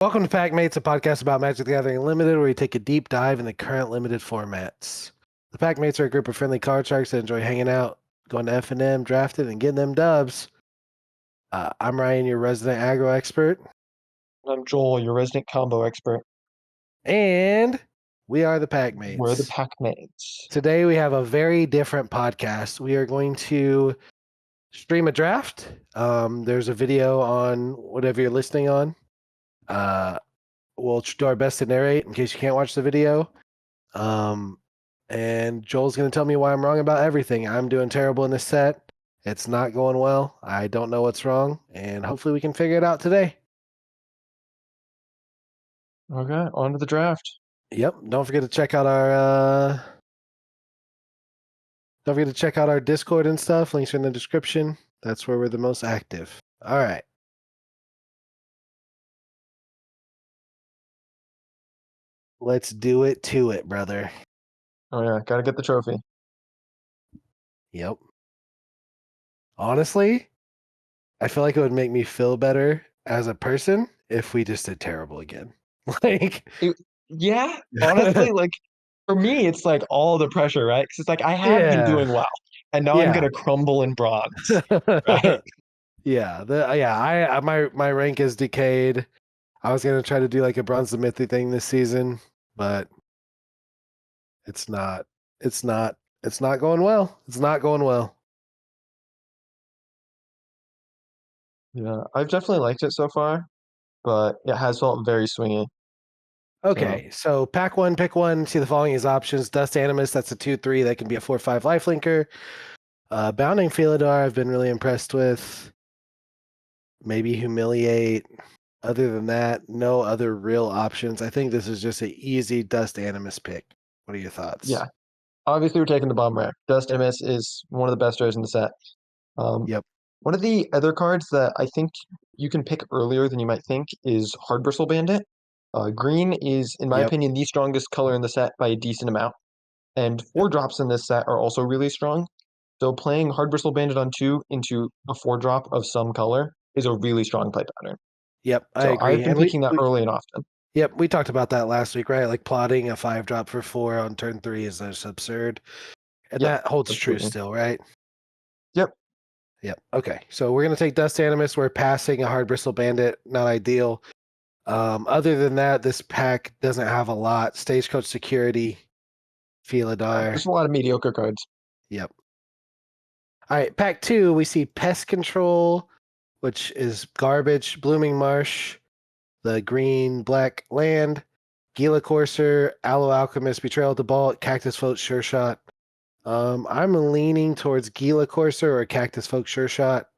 Welcome to Pack Mates, a podcast about Magic the Gathering Limited, where we take a deep dive in the current limited formats. The Pack Mates are a group of friendly card sharks that enjoy hanging out, going to F&M, drafting, and getting them dubs. I'm Ryan, your resident aggro expert, I'm Joel, your resident combo expert. and we are the Pack We're the Mates. pack mates. Today we have a very different podcast. We are going to stream a draft. There's a video on whatever you're listening on. We'll do our best to narrate in case you can't watch the video. And Joel's going to tell me why I'm wrong about everything. I'm doing terrible in this set. It's not going well. I don't know what's wrong, and hopefully we can figure it out today. Okay, on to the draft. Yep. Don't forget to check out our Discord and stuff. Links are in the description. That's where we're the most active. All right. Let's do it to it, brother. Oh yeah, gotta get the trophy. Yep. Honestly, I feel like it would make me feel better as a person if we just did terrible again. Yeah, honestly, like for me, it's like all the pressure, right? Because it's like I have been Yeah. doing well, and now I'm Yeah. gonna crumble in bronze, right? Yeah. My rank is decayed. I was gonna try to do like a bronze to Mythic thing this season, but it's not. It's not. It's not going well. It's not going well. Yeah, I've definitely liked it so far, but it has felt very swingy. So Okay, so pack one, pick one. See the following as options: Dust Animus, that's a 2/3 that can be a 4/5 lifelinker. Bounding Felidar, I've been really impressed with. Maybe Humiliate. Other than that, no other real options. I think this is just an easy Dust Animus pick. What are your thoughts? yeah, obviously we're taking the bomb rare. Dust MS is one of the best rares in the set. Yep. One of the other cards that I think you can pick earlier than you might think is Hard Bristle Bandit. Green is, in my Yep. opinion, the strongest color in the set by a decent amount, and Yep. 4 drops in this set are also really strong. So playing Hard Bristle Bandit on 2 into a 4 drop of some color is a really strong play pattern. Yep. I So I've agree. been And picking that early and often. yep, we talked about that last week, right? Like plotting a 5-drop for 4 on turn 3 is just absurd. And Yep, that holds true absolutely. still, right? Yep. Yep. Okay. So we're gonna take Dust Animus. We're passing a Hard Bristle Bandit. Not ideal. Other than that, this pack doesn't have a lot. Stagecoach Security, Felidar. There's a lot of mediocre cards. Yep. All right, pack 2, we see Pest Control, which is garbage. Blooming Marsh, the green black land. Gila Courser, Aloe Alchemist, Betrayal at the Vault, Cactus Float, Sure Shot. I'm leaning towards Gila Courser or Cactus Folk Sure Shot,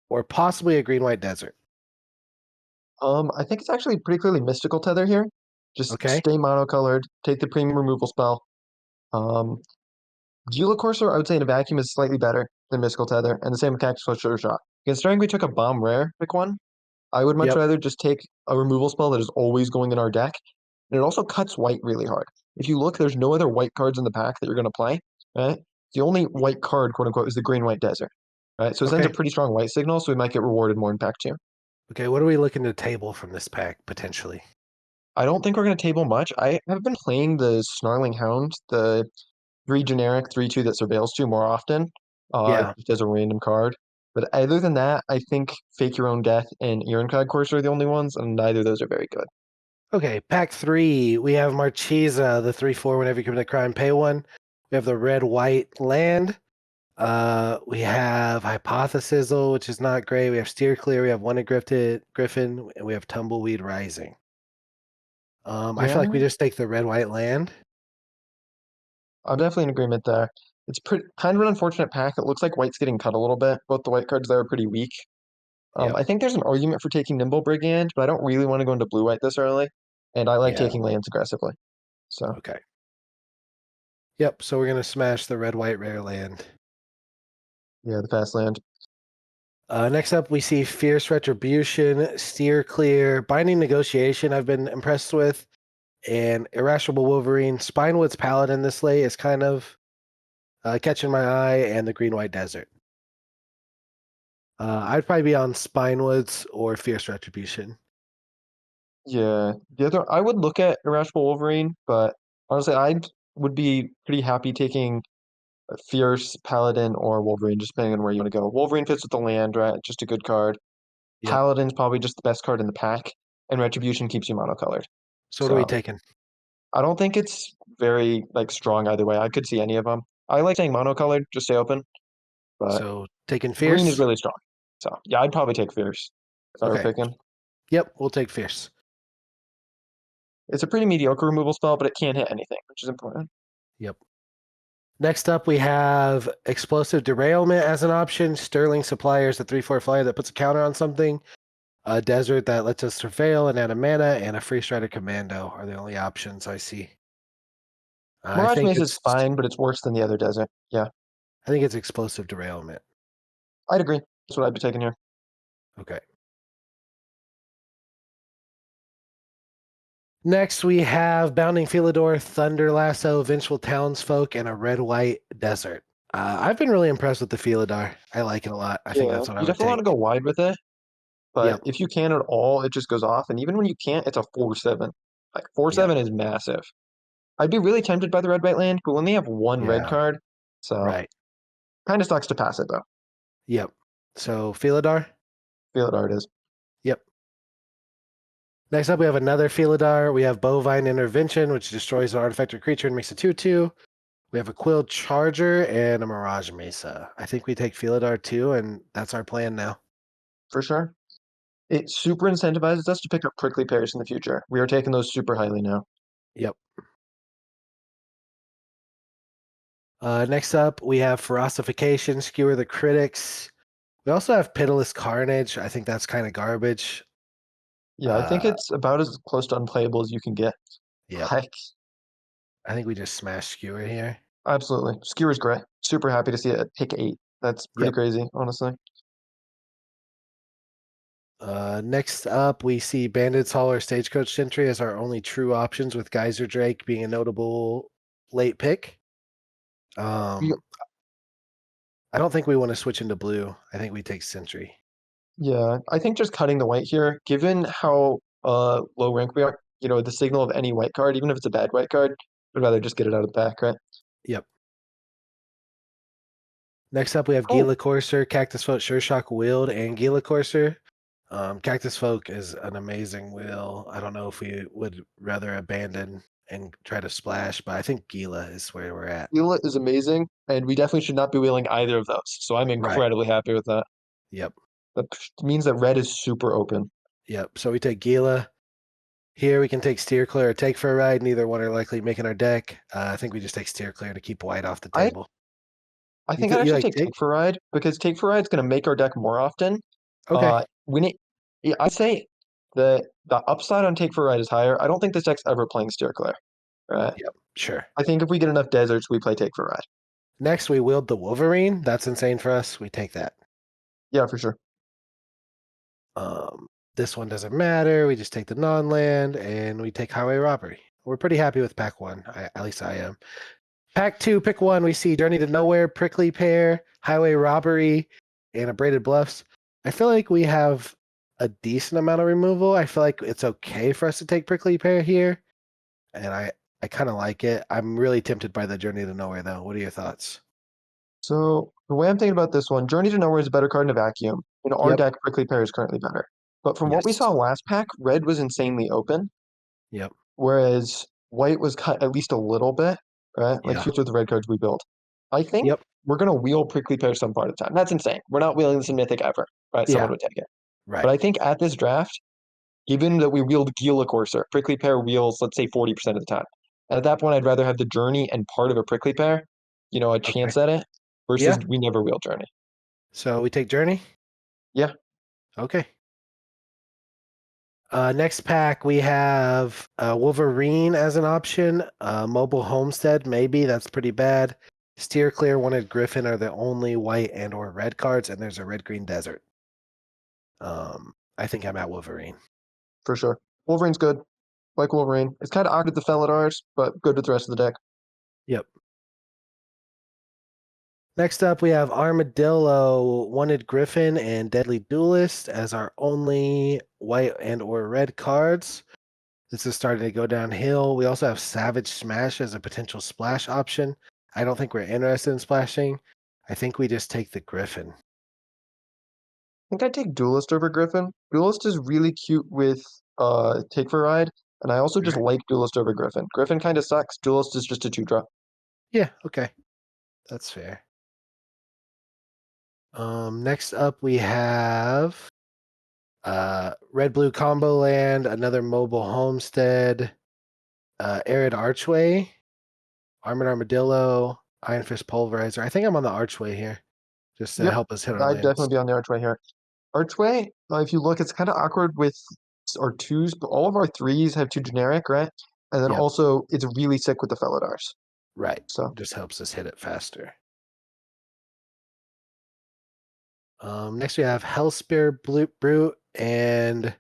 or possibly a Green White Desert. I think it's actually pretty clearly Mystical Tether here. Just Okay. stay monocolored, take the premium removal spell. Um, Gila Courser, I would say in a vacuum is slightly better than Mystical Tether, and the same with Cactus Flush Sugar Shot. Considering we took a bomb rare, pick one, I would much Yep. rather just take a removal spell that is always going in our deck. And it also cuts white really hard. If you look, there's no other white cards in the pack that you're going to play, right? The only white card, quote unquote, is the Green White Desert, right? So it sends a Okay. pretty strong white signal, so we might get rewarded more in pack 2. Okay. What are we looking to table from this pack potentially? I don't think we're going to table much. I have been playing the Snarling Hound, the 3 generic 3/2 that surveils 2 more often, Yeah. just as a random card. But other than that, I think Fake Your Own Death and Ironclad Course are the only ones, and neither of those are very good. Okay. Pack 3, we have Marchesa, the 3/4. Whenever you commit a crime, pay 1. We have the red white land. We have Hypothesizzle, which is not great. We have Steer Clear. We have One Griffin, and we have Tumbleweed Rising. I feel like we Yeah, just take the red white land. I'm definitely in agreement there. It's kind of an unfortunate pack. It looks like white's getting cut a little bit. Both the white cards there are pretty weak. Yep. I think there's an argument for taking Nimble Brigand, but I don't really want to go into blue-white this early, and I like Yeah. taking lands aggressively. So Okay. Yep. So we're gonna smash the red white rare land. yeah, the fast land. Next up, we see Fierce Retribution, Steer Clear, Binding Negotiation. I've been impressed with, and Irrational Wolverine. Spinewood's Paladin this late is kind of catching my eye, and the Green White Desert. I'd probably be on Spinewoods or Fierce Retribution. Yeah, the other I would look at Irrational Wolverine, but honestly, I would be pretty happy taking a Fierce, Paladin, or Wolverine, just depending on where you want to go. Wolverine fits with the land, right? Just a good card. Yep. Paladin's probably just the best card in the pack, and Retribution keeps you monocolored. So what are we So taking? I don't think it's very like strong either way. I could see any of them. I like saying monocolored, just stay open, but So taking green is Fierce? really strong. So yeah, I'd probably take Fierce if I were Okay. picking. Yep, we'll take Fierce. It's a pretty mediocre removal spell, but it can't hit anything, which is important. Yep. Next up, we have Explosive Derailment as an option. Sterling Supplier is a 3/4 flyer that puts a counter on something. A Desert that lets us surveil and add a mana, and a Free Strider Commando are the only options I see. I Mirage think Maze is it's fine, but it's worse than the other desert. Yeah, I think it's Explosive Derailment. I'd agree. That's what I'd be taking here. Okay. Next, we have Bounding Philidor, Thunder Lasso, Vengeful Townsfolk, and a Red-White Desert. I've been really impressed with the Philidor. I like it a lot. I think Yeah, that's what I you would definitely want take. to go wide with it, but Yep. if you can at all, it just goes off. And even when you can't, it's a 4/7. Like four Yep. seven is massive. I'd be really tempted by the red white land, but when they have one red Yeah. card, so Right. kind of sucks to pass it though. Yep. So Philidor. Feel it art is. Yep. Next up, we have another Philidor. We have Bovine Intervention, which destroys an artifact or creature and makes a 2/2. We have a Quilled Charger and a Mirage Mesa. I think we take Philidor too, and that's our plan now. For sure. It super incentivizes us to pick up prickly pears in the future. We are taking those super highly now. Yep. Next up, we have Ferocification, Skewer the Critics. We also have Pitiless Carnage. I think that's kind of garbage. Yeah, I think Uh, it's about as close to unplayable as you can get. yep. Like, I think we just smash Skewer here. absolutely. Skewer's great. Super happy to see it pick 8. That's pretty Yep. crazy, honestly. Next up, we see Bandit's Hall or Stagecoach Sentry as our only true options, with Geyser Drake being a notable late pick. We, I don't think we want to switch into blue. I think we take Sentry. yeah, I think just cutting the white here, given how low rank we are, the signal of any white card, even if it's a bad white card, I'd rather just get it out of the back, right? Yep. Next up, we have Oh, Gila Courser, Cactus Folk, Sure Shock Wield, and Gila Courser. Cactus Folk is an amazing wheel. I don't know if we would rather abandon and try to splash, but I think Gila is where we're at. Gila is amazing, and we definitely should not be wheeling either of those. So I'm Right. incredibly happy with that. Yep. That means that red is super open. Yep. So we take Gila. Here we can take Steer Clear or Take for a Ride. Neither one are likely making our deck. I think we just take Steer Clear to keep white off the I table. I think I'd You actually like take Take? Take for Ride because Take for Ride's going to make our deck more often. Okay. When it, yeah, I'd say the upside on Take for Ride is higher. I don't think this deck's ever playing Steer Clear, right? Yep. Sure. I think if we get enough deserts, we play Take for Ride. Next, we wield the Wolverine. That's insane for us. We take that. Yeah, for sure. This one doesn't matter. We just take the non-land and we take Highway Robbery. We're pretty happy with pack one. At least I am. Pack two, pick one. We see Journey to Nowhere, Prickly Pear, Highway Robbery, and Abraded Bluffs. I feel like we have a decent amount of removal. I feel like it's okay for us to take Prickly Pear here, and I kind of like it. I'm really tempted by the Journey to Nowhere, though. What are your thoughts? So the way I'm thinking about this one, Journey to Nowhere is a better card in a vacuum. In our Yep. deck, Prickly Pear is currently better. But from what we Yes. saw last pack, red was insanely open, Yep. whereas white was cut at least a little bit, right? Like Yeah. here's what the red cards we built. I think Yep. we're gonna wheel Prickly Pear some part of the time. That's insane. We're not wheeling this in Mythic ever, right? Yeah. Someone would take it. But Right. I think at this draft, given that we wheeled Gila Courser, Prickly Pear wheels, let's say 40% of the time. And at that point, I'd rather have the Journey and part of a Prickly Pear, a Okay. chance at it, versus Yeah. we never wheel Journey. So we take Journey. Yeah, Okay. Next pack, we have Wolverine as an option. Mobile Homestead, maybe. That's pretty bad. Steer Clear, Wanted Griffin are the only white and or red cards, and there's a red-green desert. I think I'm at Wolverine. for sure. Wolverine's good. Like Wolverine. It's kind of odd with the Felidars, but good with the rest of the deck. Yep. Next up, we have Armadillo, Wanted Griffin, and Deadly Duelist as our only white and or red cards. This is starting to go downhill. We also have Savage Smash as a potential splash option. I don't think we're interested in splashing. I think we just take the Griffin. I think I'd take Duelist over Griffin. Duelist is really cute with Take for a Ride, and I also just Right. like Duelist over Griffin. Griffin kind of sucks. Duelist is just a 2-drop. Yeah, okay. That's fair. Next up we have Red Blue Combo Land, another mobile homestead, Arid Archway, Armored Armadillo, Iron Fist Pulverizer. I think I'm on the Archway here, just to Yep, help us hit our I'd definitely lands. be on the Archway here. Archway, if you look, it's kind of awkward with our twos, but all of our threes have two generic, right? And then Yep, also, it's really sick with the Felidars. right. So, Just helps us hit it faster. Next we have Hellspear Brute and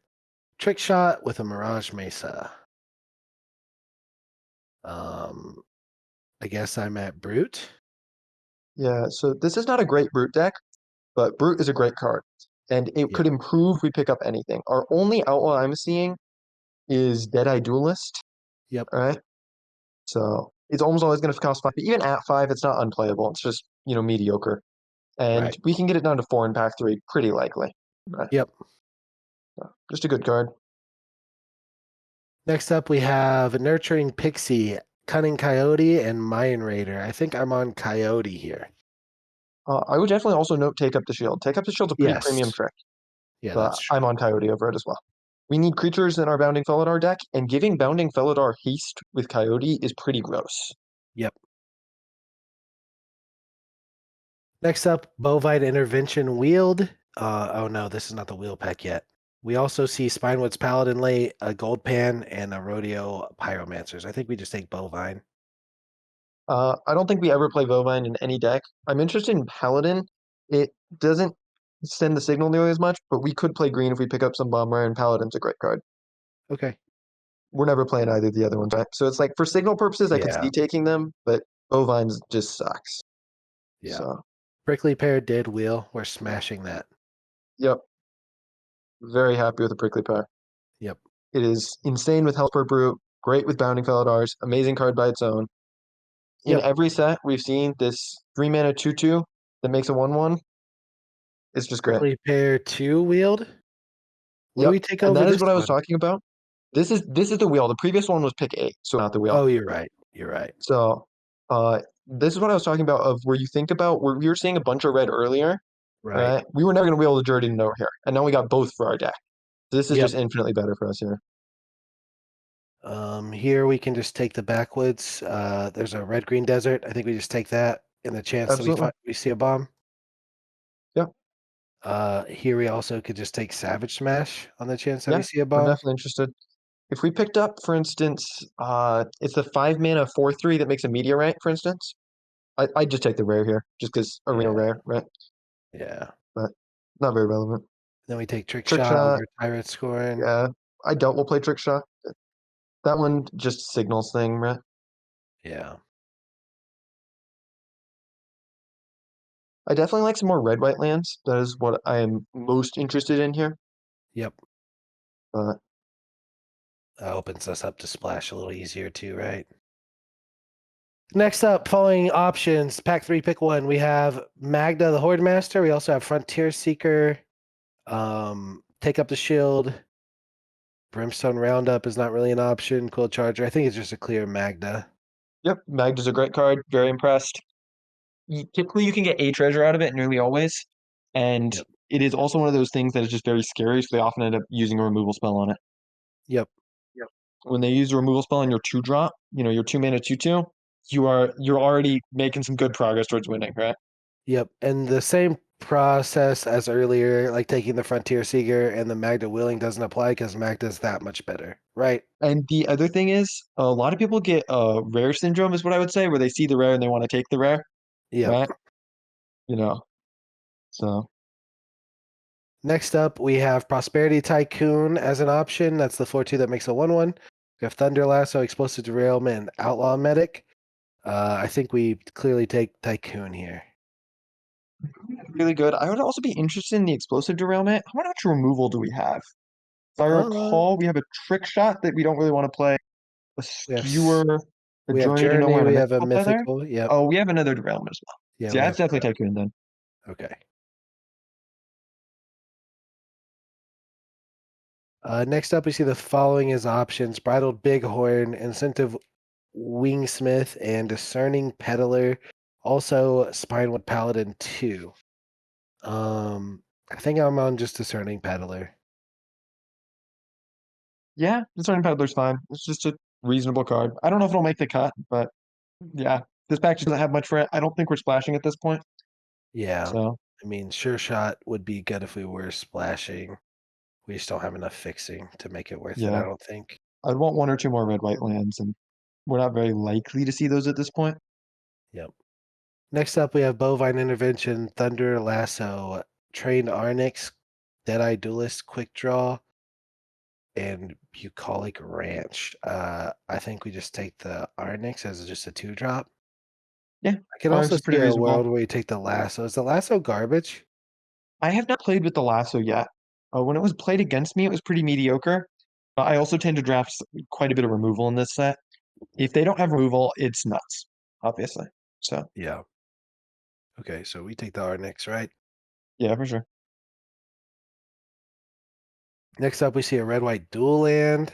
Trick Shot with a Mirage Mesa. Um, I guess I'm at Brute. yeah, so this is not a great Brute deck, but Brute is a great card. And it Yep, could improve if we pick up anything. Our only outlaw I'm seeing is Deadeye Duelist, yep, all right? So it's almost always going to cost 5. But even at 5, it's not unplayable. It's just, mediocre. And right. we can get it down to 4 in pack 3 pretty likely. Right? Yep. So, just a good card. Next up, we have Nurturing Pixie, Cunning Coyote, and Mayan Raider. I think I'm on Coyote here. I would definitely also note Take Up the Shield. Take Up the Shield's a pretty Yes. premium trick, Yeah, but that's I'm true. on Coyote over it as well. We need creatures in our Bounding Felidar deck, and giving Bounding Felidar haste with Coyote is pretty gross. Yep. Next up, Bovine Intervention Wield. Oh no, this is not the wheel pack yet. We also see Spinewood's Paladin late, a Gold Pan, and a Rodeo Pyromancers. I think we just take Bovine. I don't think we ever play Vovine in any deck. I'm interested in Paladin. It doesn't send the signal nearly as much, but we could play green if we pick up some Bomber, and Paladin's a great card. Okay. We're never playing either of the other ones, right? So it's like for signal purposes, I could Yeah. see taking them, but Bovines just sucks. Yeah. So, Prickly Pear did wheel. We're smashing that. yep, very happy with the Prickly Pear. Yep. It is insane with Helper Brute, great with Bounding Felidars, amazing card by its own. In Yep. every set, we've seen this 3-mana 2/2 that makes a 1/1. It's just great. Prickly Pear 2 wield. What do Yep, we take and over that is this what I was one? talking about. This is the wheel. The previous one was pick 8, so not the wheel. Oh, you're right. You're right. So, this is what I was talking about of where you think about where we were seeing a bunch of red earlier. All Right. right, we were never going to be able to Journey to Nowhere here, and now we got both for our deck. This is Yep. just infinitely better for us here. Here we can just take the backwoods. There's a red-green desert. I think we just take that in the chance that Absolutely. we see a bomb. Yep. Here we also could just take Savage Smash on the chance that we Yeah, see a I'm bomb. definitely interested. If we picked up, for instance, it's the 5-mana 4/3 that makes a meteorite, for instance. I'd just take the rare here, just because arena Yeah, rare, right? yeah. But not very relevant. Then we take Trick Trick Shot shot, over Tyrant Scoring. yeah. I doubt we'll play trick shot. That one just signals thing, right? Yeah. I definitely like some more red white lands. That is what I am most interested in here. Yep. But Opens us up to splash a little easier too, right? Next up, following options, pack 3, pick 1. We have Magda the Horde Master. We also have Frontier Seeker. Take up the shield. Brimstone Roundup is not really an option. Quill Charger. I think it's just a clear Magda. yep, Magda's a great card. Very impressed. Typically, you can get a treasure out of it, nearly always. And Yep. it is also one of those things that is just very scary, so they often end up using a removal spell on it. Yep. Yep. When they use a removal spell on your 2-drop, your 2-mana 2/2, you're already making some good progress towards winning, right? Yep. And the same process as earlier, like taking the Frontier Seeker and the Magda Willing doesn't apply because Magda's that much better, right? And the other thing is, a lot of people get rare syndrome, is what I would say, where they see the rare and they want to take the rare, Yep. right? You know, so Next up, we have Prosperity Tycoon as an option. That's the 4/2 that makes a 1/1. We have Thunder Lasso, Explosive Derailment, and Outlaw Medic. I think we clearly take Tycoon here. really good. I would also be interested in the explosive derailment. How much removal do we have? If I Uh, recall, we have a trick shot that we don't really want to play. A we have s- skewer, a we have journey to nowhere, Journey. and a We have a mythical tether. mythical. Yep. Oh, we have another derailment as well. Yeah, So we yeah, have. it's definitely Tycoon then. Okay. Next up, we see the following as options: Bridled Bighorn, Incentive Wingsmith, and Discerning Peddler. Also, Spinewood Paladin 2. I think I'm on just Discerning Peddler. Yeah, Discerning Peddler's fine. It's just a reasonable card. I don't know if it'll make the cut, but yeah, this pack just doesn't have much for it. I don't think we're splashing at this point. Yeah, So I mean, Sure Shot would be good if we were splashing. We just don't have enough fixing to make it worth it, I yeah, don't think. I'd want one or two more red-white lands, and we're not very likely to see those at this point. Yep. Next up, we have Bovine Intervention, Thunder Lasso, Trained Arnix, Deadeye Duelist, Quick Draw, and Bucolic Ranch. I think we just take the Arnix as just a 2-drop. Yeah, I can Onyx also is pretty see a world reasonable. where you take the Lasso. Is the Lasso garbage? I have not played with the lasso yet. When it was played against me, it was pretty mediocre. I also tend to draft quite a bit of removal in this set. If they don't have removal, it's nuts, obviously. So Yeah. Okay, so we take the Arnix, right? yeah, for sure. Next up, we see a red-white dual land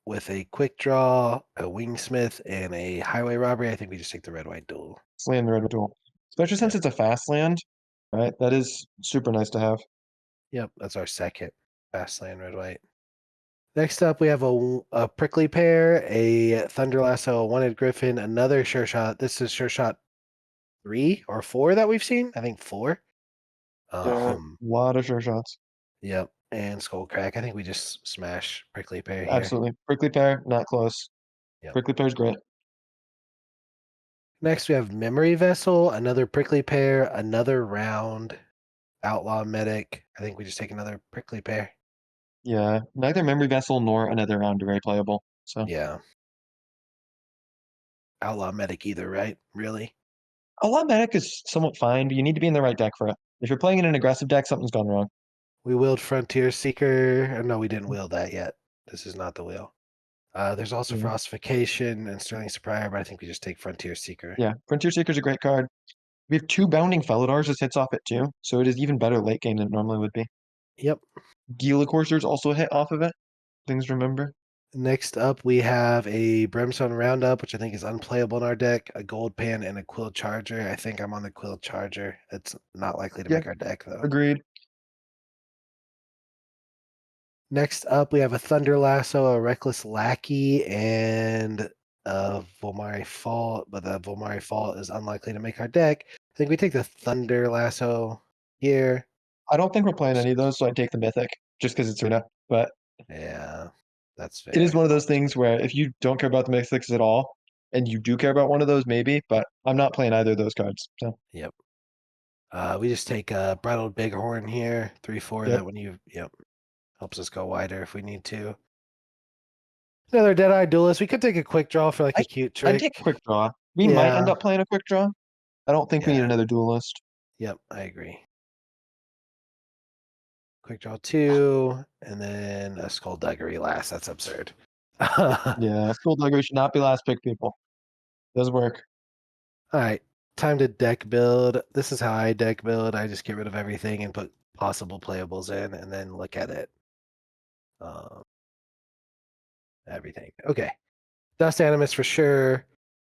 with a quick draw, a wingsmith, and a highway robbery. I think we just take the red-white duel. Land the red duel, especially since Yep. it's a fast land. Right, that is super nice to have. Yep, that's our second fast land red-white. Next up, we have a prickly pear, a thunder lasso, a wanted griffin, another sure shot. This is sure shot 3 or 4 that we've seen. I think 4. Yeah, a Um, lot of sure shots. yep, and skull crack. I think we just smash prickly pear here. Absolutely. Prickly pear, not close. Yep. Prickly pear's great. Next, we have memory vessel, another prickly pear, another round outlaw medic. I think we just take another prickly pear. Yeah, neither memory vessel nor another round are very playable. So Yeah, outlaw medic either, right? Really? a lot medic is somewhat fine, but you need to be in the right deck for it. If you're playing in an aggressive deck, something's gone wrong. We willed frontier seeker. No, we didn't will that yet. This is not the will. There's also Yeah. Frostification and Sterling Supplier, but I think we just take Frontier Seeker. Yeah, Frontier Seeker's a great card. We have two Bounding Felidars as hits off it too, so it is even better late game than it normally would be. Yep. Gila Courser's also a hit off of it. Things to remember. Next up, we have a Brimstone Roundup, which I think is unplayable in our deck, a Gold Pan, and a Quill Charger. I think I'm on the Quill Charger. It's not likely to Yeah, make our deck, though. agreed. Next up, we have a Thunder Lasso, a Reckless Lackey, and a Volmari Fault, but the Volmari Fault is unlikely to make our deck. I think we take the Thunder Lasso here. I don't think we're playing any of those, so I take the Mythic just because it's Runa. But Yeah, that's it is fair. one of those things where if you don't care about the Mythics at all, and you do care about one of those, maybe, but I'm not playing either of those cards. So, Yep. We just take a Bridled Bighorn here, 3/4. yep. That when you, yep, helps us go wider if we need to. Another Deadeye Duelist. We could take a quick draw for like I, a cute I'd take trick. Quick Draw. We might end Yeah, up playing a Quick Draw. I don't think we need yeah, another Duelist. yep, I agree. Quick draw 2, and then a Skullduggery last. That's absurd. All Yeah, Skullduggery should not be last pick, people. Does work. right, time to deck build. This is how I deck build. I just get rid of everything and put possible playables in, and then look at it. Um, everything. Okay. Dust Animus for sure.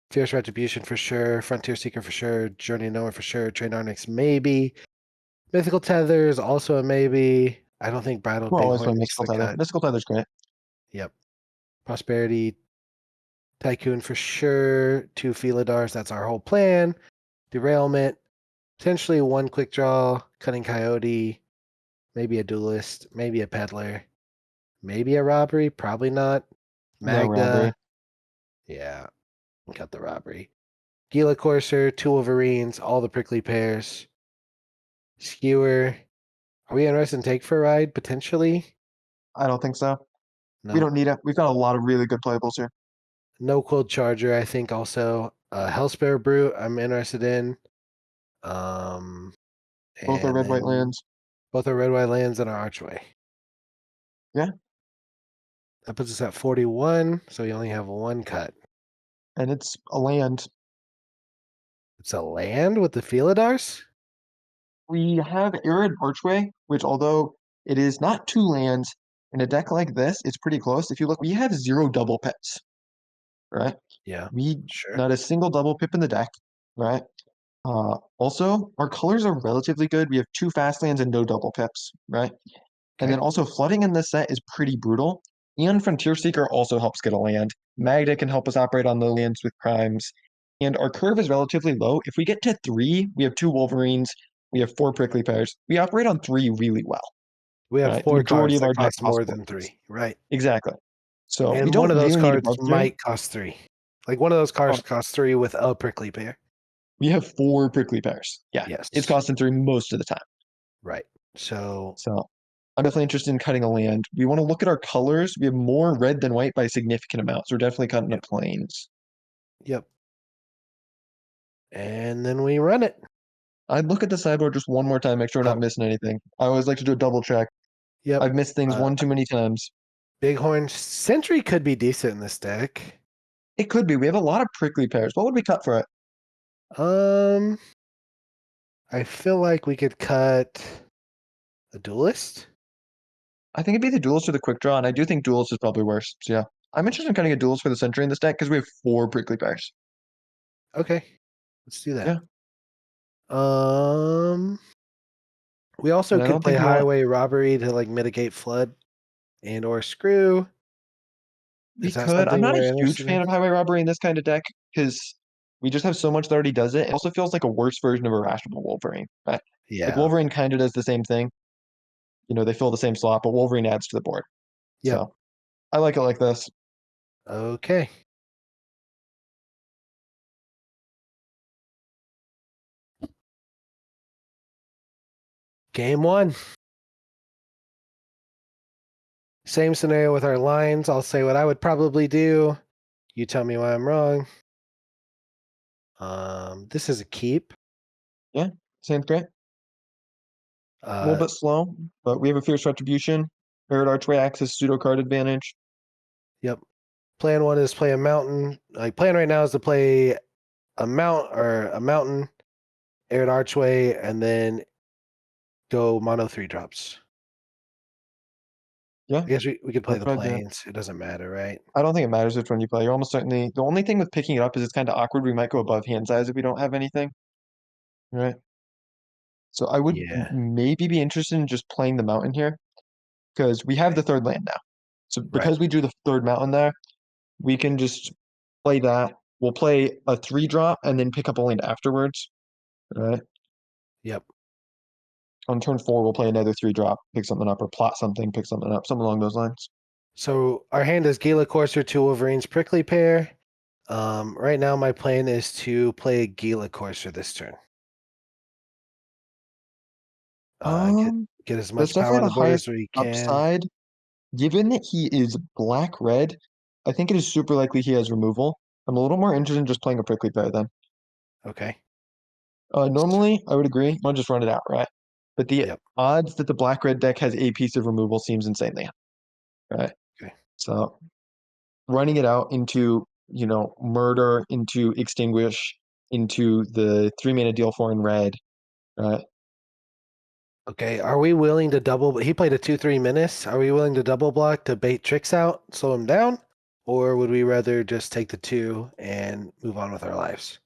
Fierce Retribution for sure. Frontier Seeker for sure. Journey to Nowhere for sure. Train Arnix maybe. Mythical Tether is also a maybe. I don't think Bridled We're always Bighorn playing makes Mystical the Tether. cut. Mystical Tether's great. Yep. Prosperity Tycoon for sure. 2 Felidars. That's our whole plan. Derailment. Potentially 1 quick draw. Cunning Coyote. Maybe a duelist. Maybe a peddler. Maybe a robbery. Probably not. No robbery. Magda. Yeah. Cut the robbery. Gila Courser, 2 Wolverines, all the prickly pears. Skewer. Are we interested in Take for a Ride? Potentially. I don't think so. We No. don't need it. We've got a lot of really good playables here. No Quill Charger, I think also. Hellspare Brute, I'm interested in. Um, Both are and red white then lands. both are red white lands and our archway. Yeah. That puts us at 41, so we only have one cut. And it's a land. It's a land with the Felidars? We have Arid Archway, which although it is not two lands, in a deck like this, it's pretty close. If you look, we have 0 double pips, right? Yeah, We sure. not a single double pip in the deck, right? Also, our colors are relatively good. We have 2 fast lands and no double pips, right? And then Okay. also flooding in this set is pretty brutal. And Frontier Seeker also helps get a land. Magda can help us operate on the lands with crimes. And our curve is relatively low. If we get to 3, we have 2 Wolverines, we have 4 prickly pears. We operate on 3 really well, We have right? The 4 majority cards of that our deck cost more costs 4 than pips. 3, right? Exactly. So we And one don't of those really need cards above 3. might cost 3. Like, one of those cards costs 3 with a prickly pear. We have 4 prickly pears. Yeah, it's Yes. costing 3 most of the time. Right. So, So I'm definitely interested in cutting a land. We want to look at our colors. We have more red than white by significant amounts. We're definitely cutting the yep. plains. Yep. And then we run it. I'd look at the sideboard just one more time, make sure we're not Oh, missing anything. I always like to do a double check. yep. I've missed things one too many times. Bighorn Sentry could be decent in this deck. It could be. We have a lot of prickly pears. What would we cut for it? Um, I feel like we could cut a duelist. I think it'd be the duelist or the quick draw, and I do think duelist is probably worse. So yeah. I'm interested in cutting a duelist for the century in this deck because we have 4 prickly pears. Okay, let's do that. Yeah. Um, we also And I could don't play think you want highway robbery to like mitigate flood and or screw. we Is that could. I'm something not a we're huge interested in? fan of highway robbery in this kind of deck because we just have so much that already does it. It also feels like a worse version of Irrational Wolverine. Right? Like Yeah. Wolverine kind of does the same thing. You know, they fill the same slot, but Wolverine adds to the board. Yep. So I like it like this. Okay. Game one. Same scenario with our lines. I'll say what I would probably do. You tell me why I'm wrong. This is a keep. Yeah, sounds great. A little Uh, bit slow, but we have a fierce retribution. Mirrored Archway access pseudo card advantage. yep. Plan one is play a mountain. Like plan right now is to play a mountain, aired archway, and then go mono 3 drops. Yeah, I guess we could play that's the what I do. planes. It doesn't matter, right? I don't think it matters which one you play. You're almost certainly the only thing with picking it up is it's kind of awkward. We might go above hand size if we don't have anything, right? So I would Yeah. maybe be interested in just playing the mountain here because we have the third land now. So Right. because we drew the third mountain there, we can just play that. We'll play a 3 drop and then pick up a land afterwards, right? Yep. On turn 4, we'll play another 3 drop, pick something up, or plot something, pick something up, something along those lines. So our hand is Gila Courser, 2 Wolverines, prickly pear. Right now my plan is to play Gila Courser this turn. Uh, get Um, get as that's much power definitely on the the board highest as we can. upside. Given that he is black-red, I think it is super likely he has removal. I'm a little more interested in just playing a prickly pear then. Okay. Normally, I would agree. I'll just run it out, right? But the Yep. odds that the black-red deck has a piece of removal seems insanely high, right? Okay. So running it out into, murder, into extinguish, into the 3 mana deal 4 in red, right? Okay. Are we willing to double? He played a 2/3 menace. Are we willing to double block to bait tricks out, slow him down, or would we rather just take the 2 and move on with our lives?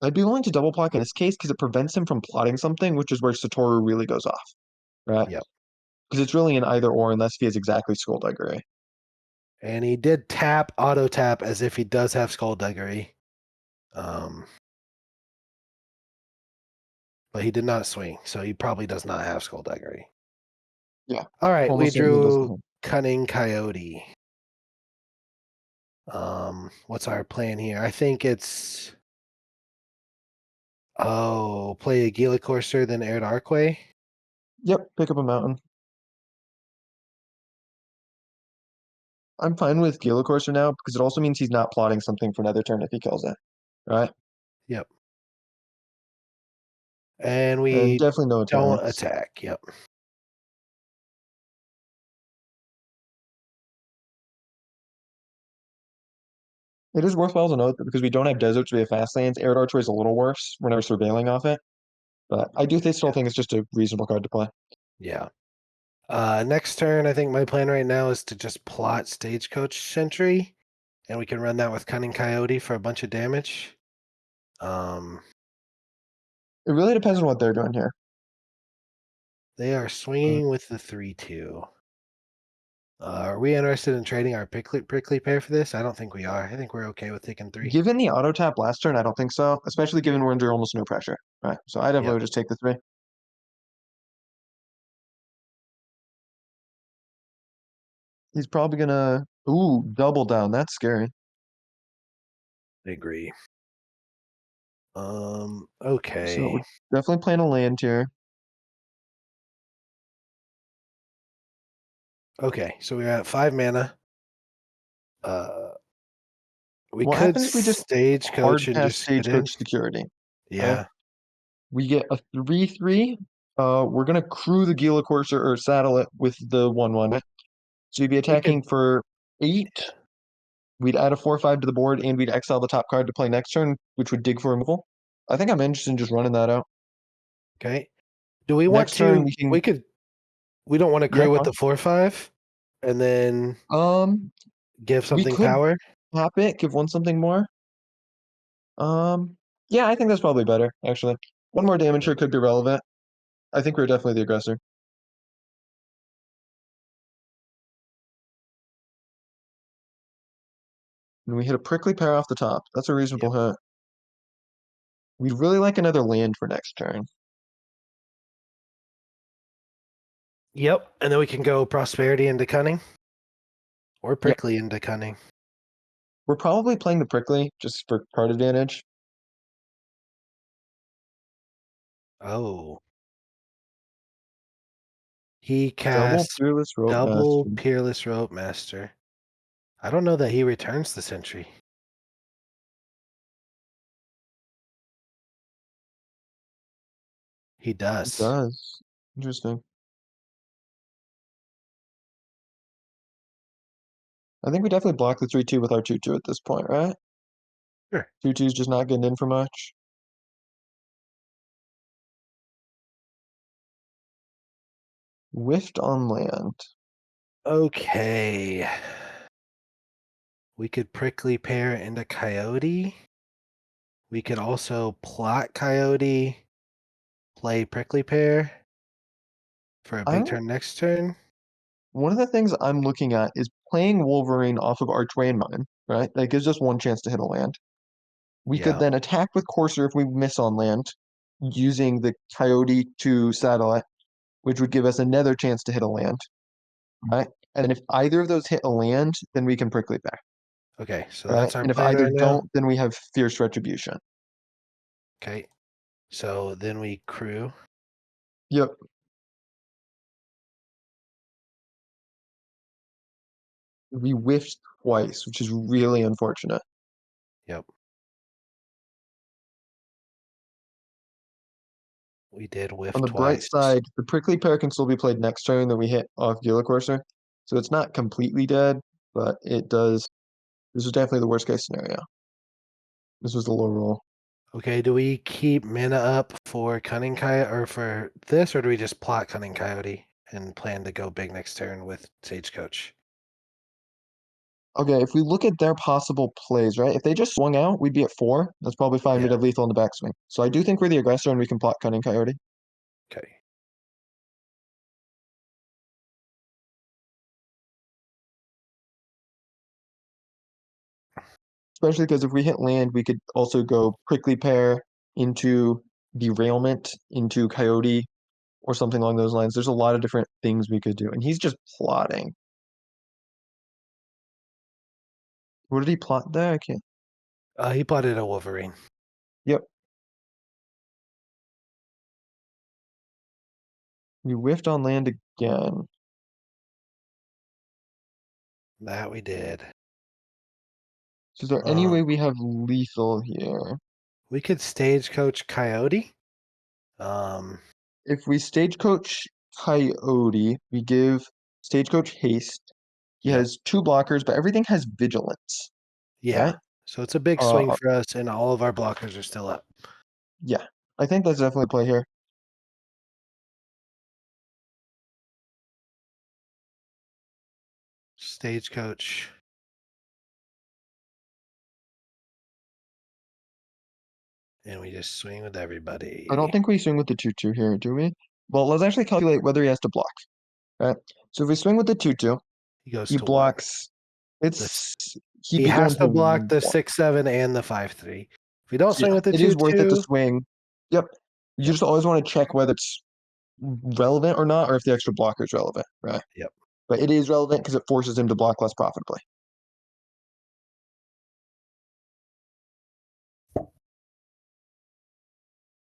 I'd be willing to double block in this case because it prevents him from plotting something, which is where Satoru really goes off, right? Yep. Because it's really an either or unless he has exactly Skullduggery. And he did tap auto tap as if he does have skullduggery. Um, but he did not swing, so he probably does not have skullduggery. Yeah, All right, we almost certainly drew doesn't. cunning coyote. What's our plan here? I think it's play a Gila Courser, then Aired Archway. Yep, pick up a mountain. I'm fine with Gila Courser now because it also means he's not plotting something for another turn if he kills it, right? Yep. And And we definitely no don't attacks. attack. Yep. It is worthwhile to note that because we don't have deserts, we have fast lands. Air Archery is a little worse. We're never surveilling off it. But I do still Yeah. think it's just a reasonable card to play. Yeah. Next turn, I think my plan right now is to just plot Stagecoach Sentry, and we can run that with Cunning Coyote for a bunch of damage. Um, It really depends on what they're doing here. they are swinging with the 3/2. Are we interested in trading our prickly pair for this? I don't think we are. I think we're okay with taking 3. Given the auto tap last turn, I don't think so, especially given we're under almost no pressure. Right. So I definitely Yep. would just take the 3. He's probably gonna double down. That's scary. I agree. So Okay. we're definitely playing a land here. Okay, so we're at 5 mana. Uh, we What could happens if we just Stagecoach hard and pass just get in. stagecoach security? Right? Yeah. We get a 3/3. We're gonna crew the Gila Courser or saddle it with the 1/1. So you'd be We could. attacking for 8. We'd add a 4/5 to the board, and we'd exile the top card to play next turn, which would dig for removal. I think I'm interested in just running that out. Okay. Do we want Next turn to? we can, We could. We don't want to yeah, crew with go the 4/5, and then on. give We something could power. tap it, give one something more. Um, yeah, I think that's probably better, actually. One more damage here could be relevant. I think we're definitely the aggressor. And we hit a prickly pear off the top. That's a reasonable Yep. hit. We'd really like another land for next turn. Yep. And then we can go prosperity into cunning, or Yep. prickly into cunning. We're probably playing the prickly just for card advantage. Oh. He Double casts Fearless Rope double Master. Peerless Rope Master. I don't know that he returns the sentry. He It does. does. Interesting. I think we definitely block the 3/2 with our 2/2 at this point, right? Sure. 2/2's just not getting in for much. Whiffed on land. Okay. We could prickly pear into coyote. We could also plot coyote, play prickly pear for a big I'm turn next turn. One of the things I'm looking at is playing Wolverine off of Archway and Mine, right? That gives us one chance to hit a land. We could Yeah. then attack with Courser if we miss on land, using the Coyote to saddle it, which would give us another chance to hit a land, right? And if either of those hit a land, then we can prickly back, Okay, so right? that's our And if plan either right now. don't, then we have Fierce Retribution. Okay. So then we crew. Yep. We whiffed twice, which is really unfortunate. Yep. We did whiff On the bright twice. side, the prickly pear can still be played next turn that we hit off Gila Courser. So it's not completely dead, but it does. This was definitely the worst case scenario. This was the low roll. Okay, do we keep mana up for Cunning Coyote or for this, or do we just plot Cunning Coyote and plan to go big next turn with Stagecoach? Okay, if we look at their possible plays, right? If they just swung out, we'd be at 4. That's probably fine. Yeah. We'd have lethal in the backswing. So I do think we're the aggressor and we can plot Cunning Coyote. Okay. Especially because if we hit land, we could also go prickly pear into derailment, into Coyote, or something along those lines. There's a lot of different things we could do. And he's just plotting. What did he plot there? I can't. He plotted a Wolverine. Yep. We whiffed on land again. That we did. So is there any Um, way we have lethal here? we could Stagecoach Coyote. Um, If we stagecoach Coyote, we give stagecoach haste. He yep. has 2 blockers, but everything has vigilance, Yeah. right? So it's a big swing Uh, for us, and all of our blockers are still up. yeah, I think that's definitely a play here. Stagecoach. And we just swing with I don't everybody. think we swing with the 2-2 here, do we? Well, let's actually calculate whether he has to block. Right? So if we swing with the 2-2, He goes he to 1. blocks. It's he'd He be has going to to block the 1. 6-7 and the 5-3. If we don't Yeah, swing with the it is worth it to 2-2, swing. Yep. You yep, just always want to check whether it's relevant or not, or if the extra blocker is relevant, right? yep. But it is relevant because it forces him to block less profitably.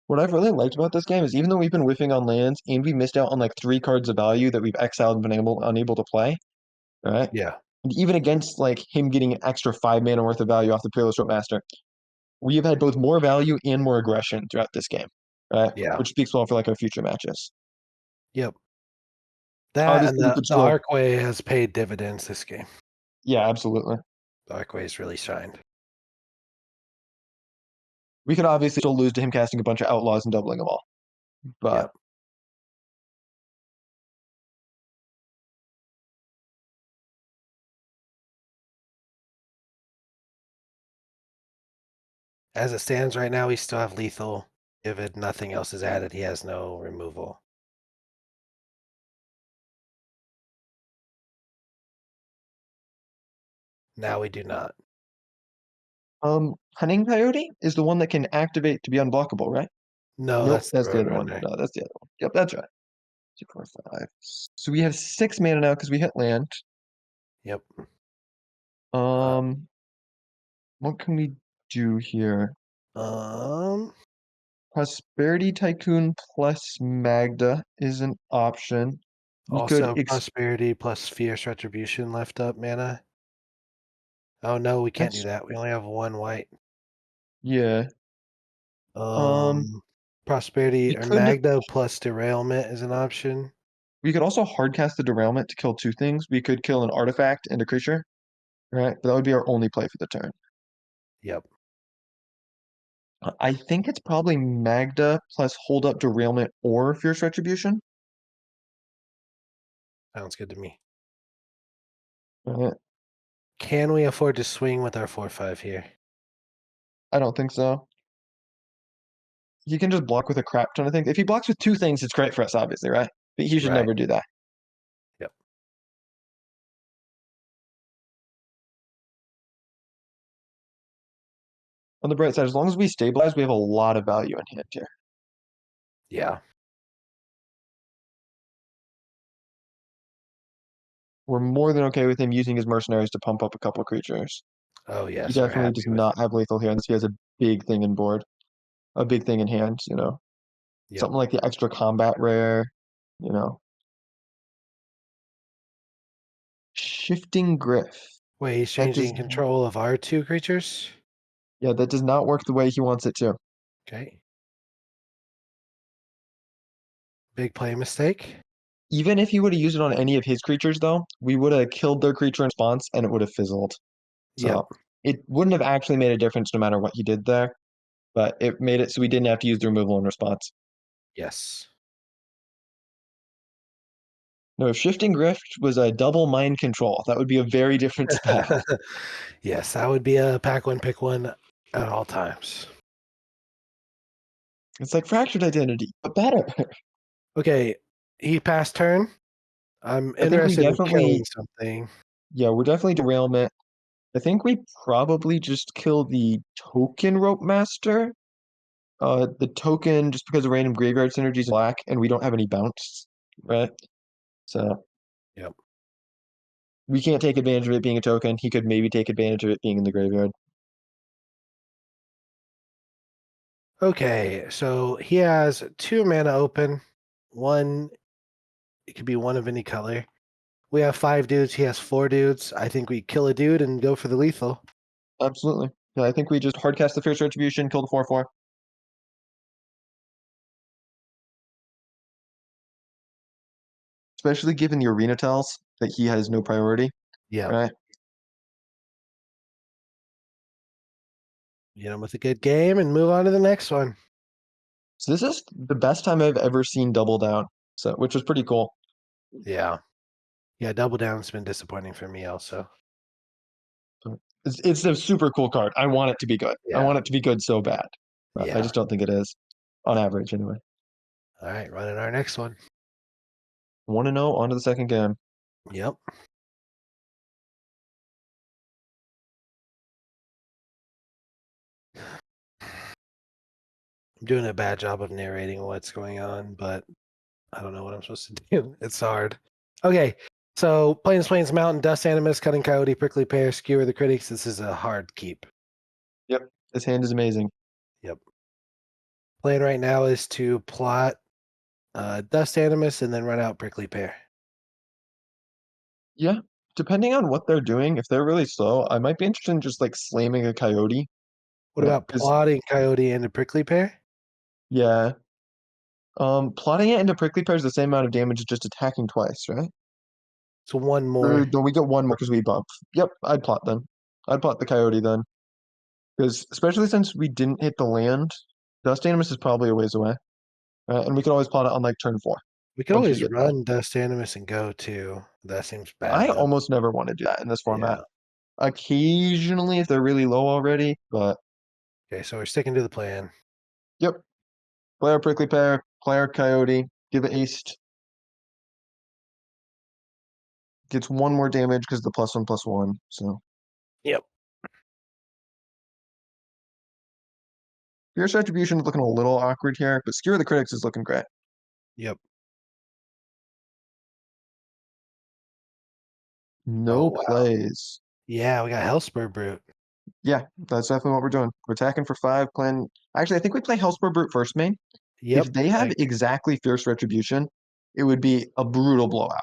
What I've really liked about this game is even though we've been whiffing on lands and we missed out on like 3 cards of value that we've exiled and been unable to play, right? Yeah, And even against like him getting an extra 5 mana worth of value off the Peerless Rope Master, we have had both more value and more aggression throughout this game, right? yeah, Which speaks well for like our future matches. yep. That and Obviously, we the, could the still, Arcway has paid dividends this game. yeah, absolutely. The Arcway's really shined. We could obviously still lose to him casting a bunch of outlaws and doubling them all, but Yep. As it stands right now, we still have lethal. If nothing else is added, he has no removal. Now we do not. Hunting Coyote is the one that can activate to be unblockable, right? No, Nope, that's the that's the other one. Roadrunner. No, that's the other one. Yep, that's right. 2, 4, 5. So we have 6 mana now because we hit land. Yep. Um, what can we do here? Um, Prosperity Tycoon plus Magda is an option. We could Also Prosperity plus Fierce Retribution left up mana. Oh no, we can't do that's that. We only have 1 white. yeah. Um, Um, Prosperity we or could Magda plus Derailment is an option. we could also hardcast the derailment to kill 2 things. We could kill an artifact and a creature, right? But that would be our only play for the turn. Yep, I think it's probably Magda plus hold up derailment or fierce retribution. sounds good to me. Uh, Can we afford to swing with our 4-5 here? I don't think so. He can just block with a crap ton of things. If he blocks with 2 things, it's great for us, obviously, right? But he should Right. never do that. Yep. On the bright side, as long as we stabilize, we have a lot of value in hand here. Yeah. We're more than okay with him using his mercenaries to pump up a couple of creatures. Oh He yes, we're definitely happy does with not it. have lethal here unless he has a big thing in board, a big thing in hand, Yep. something like the extra combat rare, you know. Shifting Griff. Wait, he's That does, changing control of our 2 creatures? yeah, that does not work the way he wants it to. Okay. Big play mistake? Even if he would have used it on any of his creatures, though, we would have killed their creature in response and it would have fizzled. Yep. So it wouldn't have actually made a difference no matter what he did there, but it made it so we didn't have to use the removal in response. Yes. No, if Shifting Grift was a double mind control, that would be a very different spell. Yes, that would be a pack one, pick one at all times. It's like Fractured Identity, but better. Okay, he passed turn. I'm I think we interested in killing definitely, something. yeah, we're definitely derailment. I think we probably just kill the token Rope Master. The token, just because of random graveyard synergies is black, and we don't have any bounce, right? So Yep. we can't take advantage of it being a token. He could maybe take advantage of it being in the graveyard. Okay, so he has 2 mana open. One, it could be one of any color. We have 5 dudes. He has 4 dudes. I think we kill a dude and go for the lethal. Absolutely. Yeah, I think we just hardcast the Fierce Retribution, kill the 4/4. Especially given the arena tells that he has no priority, Yep. right? Get them with a good game and move on to the next one. So this is the best time I've ever seen Double Down, so which was pretty cool. Yeah. Yeah, Double Down's been disappointing for me also. It's a super cool card. I want it to be good. I Yeah. want it to be good so bad. But I Yeah. just don't think it is, on average anyway. All right, running our next one. 1-0, on to the second game. Yep. I'm doing a bad job of narrating what's going on, but I don't know what I'm supposed to do. It's hard. Okay. So Plains Mountain, Dust Animus, Cutting Coyote, Prickly Pear, Skewer the Critics. This is a hard keep. Yep, this hand is amazing. Yep. Plan right now is to plot Dust Animus and then run out Prickly Pear. Yeah, depending on what they're doing, if they're really slow, I might be interested in just like slamming a coyote. What about Because plotting Coyote into Prickly Pear? yeah, plotting it into prickly pear is the same amount of damage as just attacking twice, right? So one Or more. no, we get one more because we bump. Yep, I'd plot then. I'd plot the coyote then, because especially since we didn't hit the land, Dust Animus is probably a ways away, and we could always plot it on like turn 4 We could once we always get that. run Dust Animus and go too. That seems I bad though. almost never want to do that in this format. Yeah. Occasionally, if they're really low already, but Okay, so we're sticking to the plan. yep. Player prickly pear, player coyote, give it haste. Gets one more damage because the +1/+1. So Yep. Fierce Retribution is looking a little awkward here, but Skewer the Critics is looking great. Yep. Oh No wow. plays. Yeah, we got Hellspur Brute. Yeah, that's definitely what we're doing. We're attacking for 5, playing. Actually, I think we play Hellspur Brute first main. Yep. If they have exactly Fierce Retribution, it would be a brutal blowout.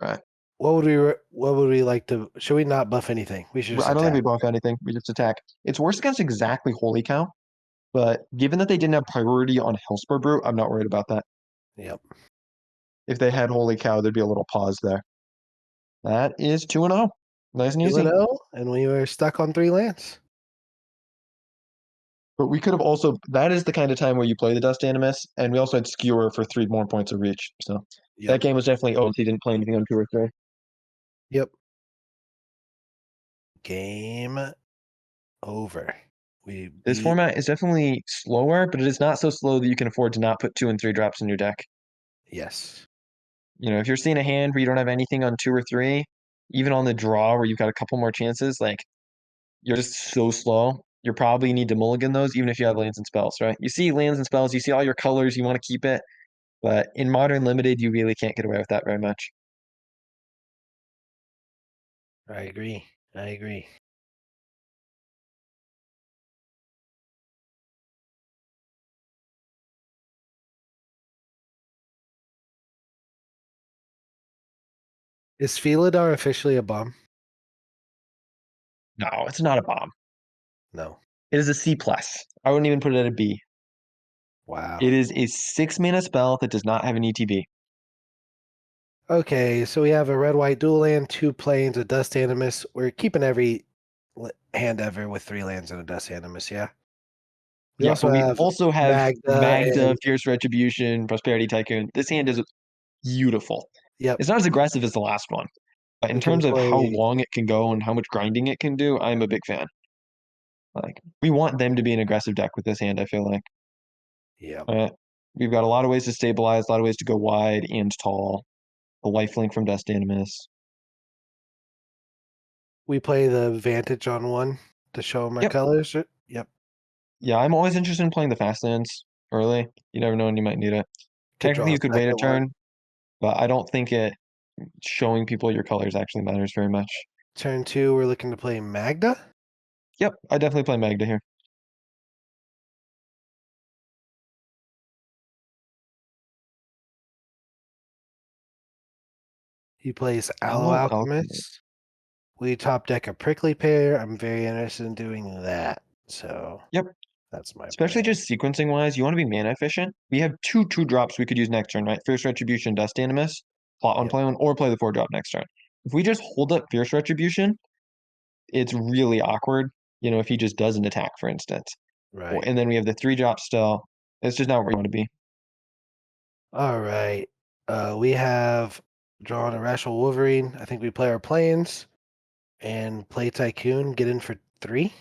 Right. What would we like to should we not buff anything? We should just I don't think attack. we buff anything. We just attack. It's worse against exactly Holy Cow, but given that they didn't have priority on Hellspur Brute, I'm not worried about that. Yep. If they had Holy Cow, there'd be a little pause there. That is 2-0. Nice and 2 easy. 0, and we were stuck on 3 lands. But we could have also, that is the kind of time where you play the Dust Animus, and we also had Skewer for 3 more points of reach. So Yep. that game was definitely, oh, he didn't play anything on 2 or 3. Yep. Game over. We This beat format is definitely slower, but it is not so slow that you can afford to not put 2 and 3 drops in your deck. yes. You know, if you're seeing a hand where you don't have anything on 2 or 3, even on the draw where you've got a couple more chances, like you're just so slow. You probably need to mulligan those, even if you have lands and spells, right? You see lands and spells, you see all your colors, you want to keep it. But in Modern Limited, you really can't get away with that very much. I agree. I agree. Is Felidar officially a bomb? No, it's not a bomb. No. It is a C plus. I wouldn't even put it at a B. Wow. It is a 6-mana spell that does not have an ETB. Okay, so we have a red white dual land, 2 planes, a dust animus. We're keeping every hand ever with 3 lands and a dust animus, yeah. We Yeah, also but we have also have Magda Magda, and Fierce Retribution, Prosperity Tycoon. This hand is beautiful. yep. It's not as aggressive as the last one, but in We can terms of how play long it can go and how much grinding it can do, I'm a big fan. Like, we want them to be an aggressive deck with this hand, I feel like. yep. Uh, we've got a lot of ways to stabilize, a lot of ways to go wide and tall. A lifelink from Dust Animus. We play the Vantage on 1 to show them our Yep. colors. Yep. Yeah, I'm always interested in playing the fast lands early. You never know when you might need it. Could Technically, draw a you could wait a second one. turn, but I don't think it showing people your colors actually matters very much. Turn 2, we're looking to play Magda. Yep, I definitely play Magda here. He plays Aloe Aloe Alchemy. Alchemist. We top deck a Prickly Pear. I'm very interested in doing that. So Yep, that's my especially plan. just sequencing wise, you want to be mana efficient. We have two drops we could use next turn, right? Fierce Retribution, Dust Animus, plot one, Yep. play one, or play the 4 drop next turn. If we just hold up Fierce Retribution, it's really awkward. if he just doesn't attack, for instance. Right. And then we have the 3-drop still. It's just not where you want to be. All right. We have drawn a Rational Wolverine. I think we play our planes and play Tycoon. Get in for 3.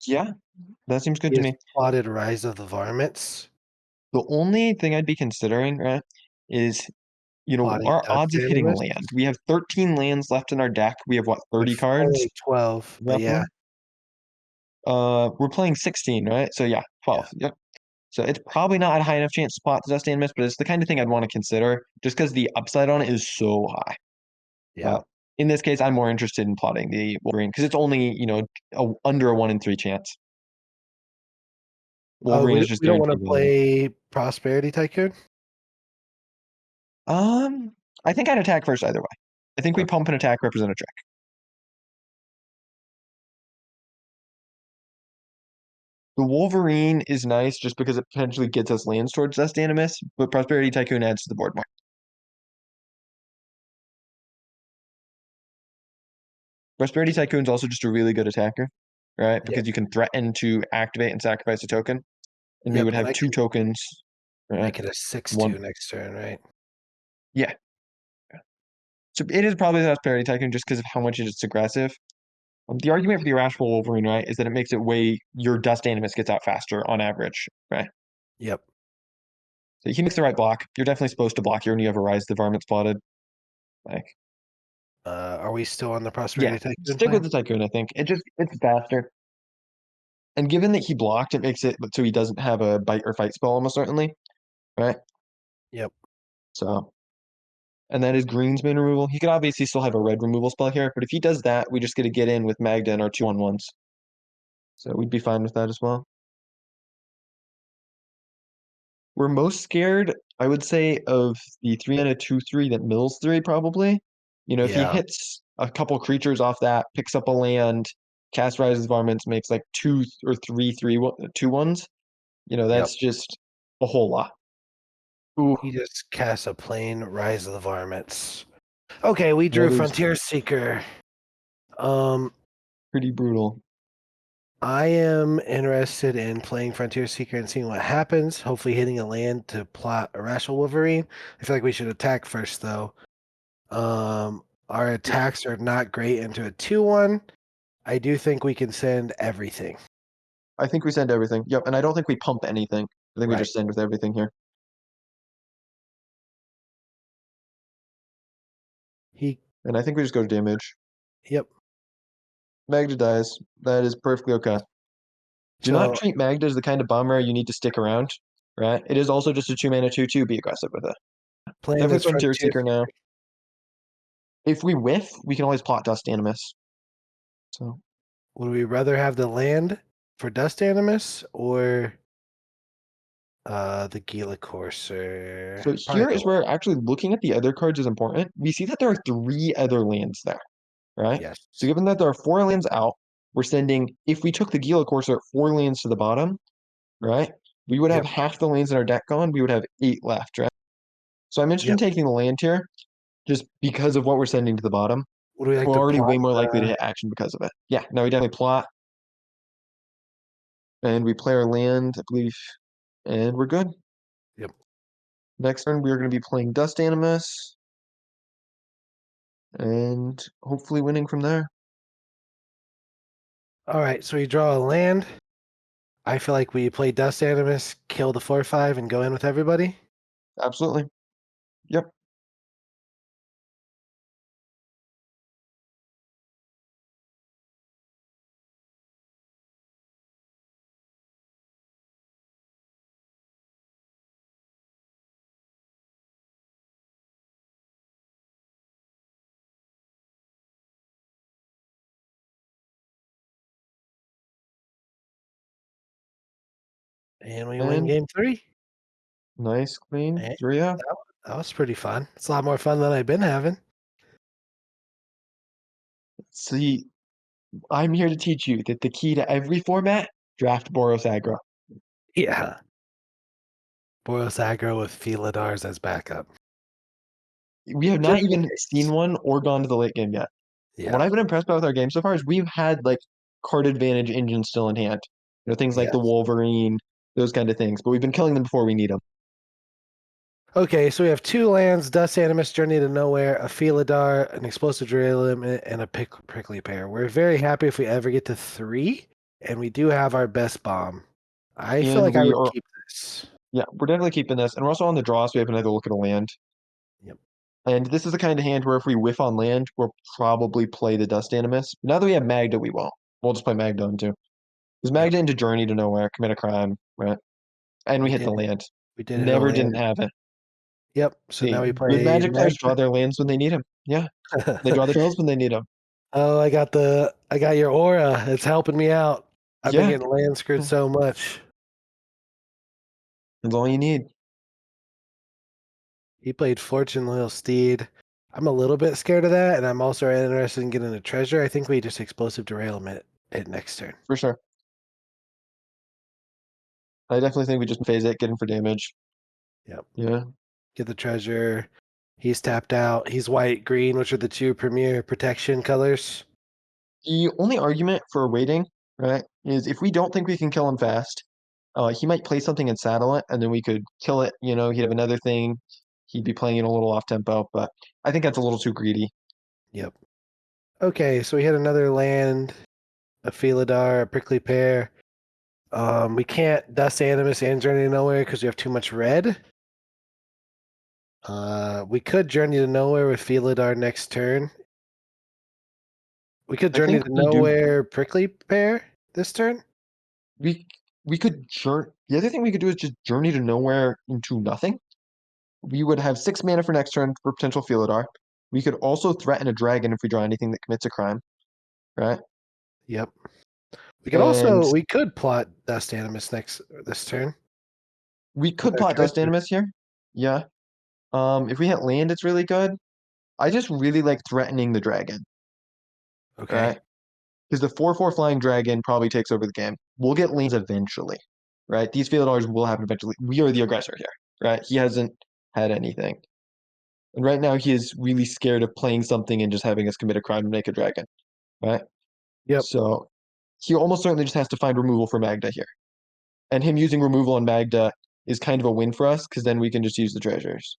Yeah, that seems good He to has me. plotted Rise of the Varmints, The only thing I'd be considering, right, is plotting our odds Dust of hitting Animus land. We have 13 lands left in our deck. We have what, with 30 cards, only 12, but yeah, roughly? We're playing 16, right? So yeah, yeah, 12. Yep. So it's probably not a high enough chance to spot the Dust Animus, but it's the kind of thing I'd want to consider just because the upside on it is so high. yeah. But in this case, I'm more interested in plotting the Wolverine because it's only, under a 1 in 3 chance. Oh, Wolverine we is just we don't wanna guaranteed value. play Prosperity Tycoon? Um, I think I'd attack first either way. I think we Okay. pump and attack, represent a trick. The Wolverine is nice just because it potentially gets us lands towards Dust Animus, but Prosperity Tycoon adds to the board more. Prosperity Tycoon's also just a really good attacker, right? Yep, Because you can threaten to activate and sacrifice a token, and we yep, would and have I 2 can tokens, right? make it a 6/2 One, next turn, right? yeah. So it is probably the Prosperity Tycoon just because of how much it's aggressive. The argument for the Irrational Wolverine, right, is that it makes it way your Dust Animus gets out faster on average, right? Yep. So he makes the right block. You're definitely supposed to block here when you have a Rise the Varmint spotted. Like, Are we still on the yeah, Prosperity Tycoon stick with plan? the Tycoon, I think. It's faster. And given that he blocked, it makes it so he doesn't have a bite or fight spell almost certainly, right? Yep. So, and that is green's main removal. He could obviously still have a red removal spell here, but if he does that, we just get to get in with Magda and our 2/1/1s. So we'd be fine with that as well. We're most scared, I would say, of the 3 and a 2/3 that mills 3 probably. If he Yeah, hits a couple creatures off that, picks up a land, cast Rises Varmints, makes like 2 or 2/1s, yep. that's just a whole lot. Ooh, He just casts a plain Rise of the Varmints. Okay, we drew that is Frontier Seeker. Um, pretty brutal. I am interested in playing Frontier Seeker and seeing what happens. Hopefully, hitting a land to plot Irrational Wolverine. I feel like we should attack first, though. Our Yeah, attacks are not great into a 2/1. I do think we can send everything. I think we send everything. Yep, and I don't think we pump anything. I think we Right. just send with everything here. He. And I think we just go to damage. Yep. Magda dies. That is perfectly okay. Do not So treat Magda as the kind of bomber you need to stick around, right? It is also just a 2 mana 2/2. Be aggressive with it. playing Definitely this Frontier Frontier. Seeker now. If we whiff, we can always plot Dust Animus. So, Would we rather have the land for Dust Animus or the Gila Courser? so Probably here the is where actually looking at the other cards is important. We see that there are 3 other lands there, right? So yes. given that there are 4 lands out, we're sending, if we took the Gila Courser, 4 lands to the bottom, right? We would have Yep. half the lanes in our deck gone. We would have 8 left, right? So I'm interested in Yep. taking the land here just because of what we're sending to the bottom. Would we like We're to already plot? way more likely to hit action because of it. Yeah, no, we definitely plot and we play our land, I believe, and we're good. Yep. Next turn, we are going to be playing Dust Animus and hopefully winning from there. All right. So we draw a land. I feel like we play Dust Animus, kill the 4/5, and go in with everybody. Absolutely. Yep. And we win And game 3. nice, clean Eh, 3-0. that was pretty fun. It's a lot more fun than I've been having. See, I'm here to teach you that the key to every format, draft Boros aggro. Yeah. Boros aggro with Philadars as backup. We have not Just in even case. seen one or gone to the late game yet. What Yeah. I've been impressed by with our game so far is we've had like card advantage engines still in hand. Things like the Yes. Wolverine, those kind of things. But we've been killing them before we need them. Okay, so we have two lands: Dust Animus, Journey to Nowhere, a Felidar, an Explosive Derailum, and a Prickly Pear. We're very happy if we ever get to 3, and we do have our best bomb. I feel And like I we would are, keep this. yeah, we're definitely keeping this. And we're also on the draw, so we have another look at a land. Yep. And this is the kind of hand where if we whiff on land, we'll probably play the Dust Animus. Now that we have Magda, we will. We'll just play Magda on too. Because Yep. Magda into Journey to Nowhere, commit a crime, right? And we We hit the did. land. We did hit a Never didn't land. have it. Yep. So See, now we good play Magic players draw Magda. their lands when they need them. Yeah, they draw the spells when they need them. Oh, I got your aura. It's helping me out. I've been Yeah, getting land screwed so much. that's all you need. He played Fortune Loyal Steed. I'm a little bit scared of that, and I'm also interested in getting a treasure. I think we just Explosive Derailment it next turn. For sure. I definitely think we just phase it, get him for damage. Yep. Yeah. Get the treasure. He's tapped out. He's white, green, which are the two premier protection colors. The only argument for waiting, right, is if we don't think we can kill him fast, he might play something and saddle it, and then we could kill it. He'd have another thing. He'd be playing it a little off tempo, but I think that's a little too greedy. Yep. Okay, so we had another land, a Felidar, a Prickly Pear. We can't Dust Animus and Journey to Nowhere because we have too much red. We could Journey to Nowhere with Felidar next turn. We could I Journey think to we do. Nowhere Prickly Pear this turn. We could journey. The other thing we could do is just journey to nowhere into nothing. We would have 6 mana for next turn for potential Felidar. We could also threaten a dragon if we draw anything that commits a crime, right? Yep. And We could plot Dust Animus this turn we with could our plot Dust treasure. Animus here. Yeah. If we hit land, it's really good. I just really like threatening the dragon, Okay. right? Because the 4/4 flying dragon probably takes over the game. We'll get lands eventually, right? These Felidars will happen eventually. We are the aggressor here, right? He hasn't had anything. And right now he is really scared of playing something and just having us commit a crime and make a dragon, right? Yep. So he almost certainly just has to find removal for Magda here. And him using removal on Magda is kind of a win for us because then we can just use the treasures.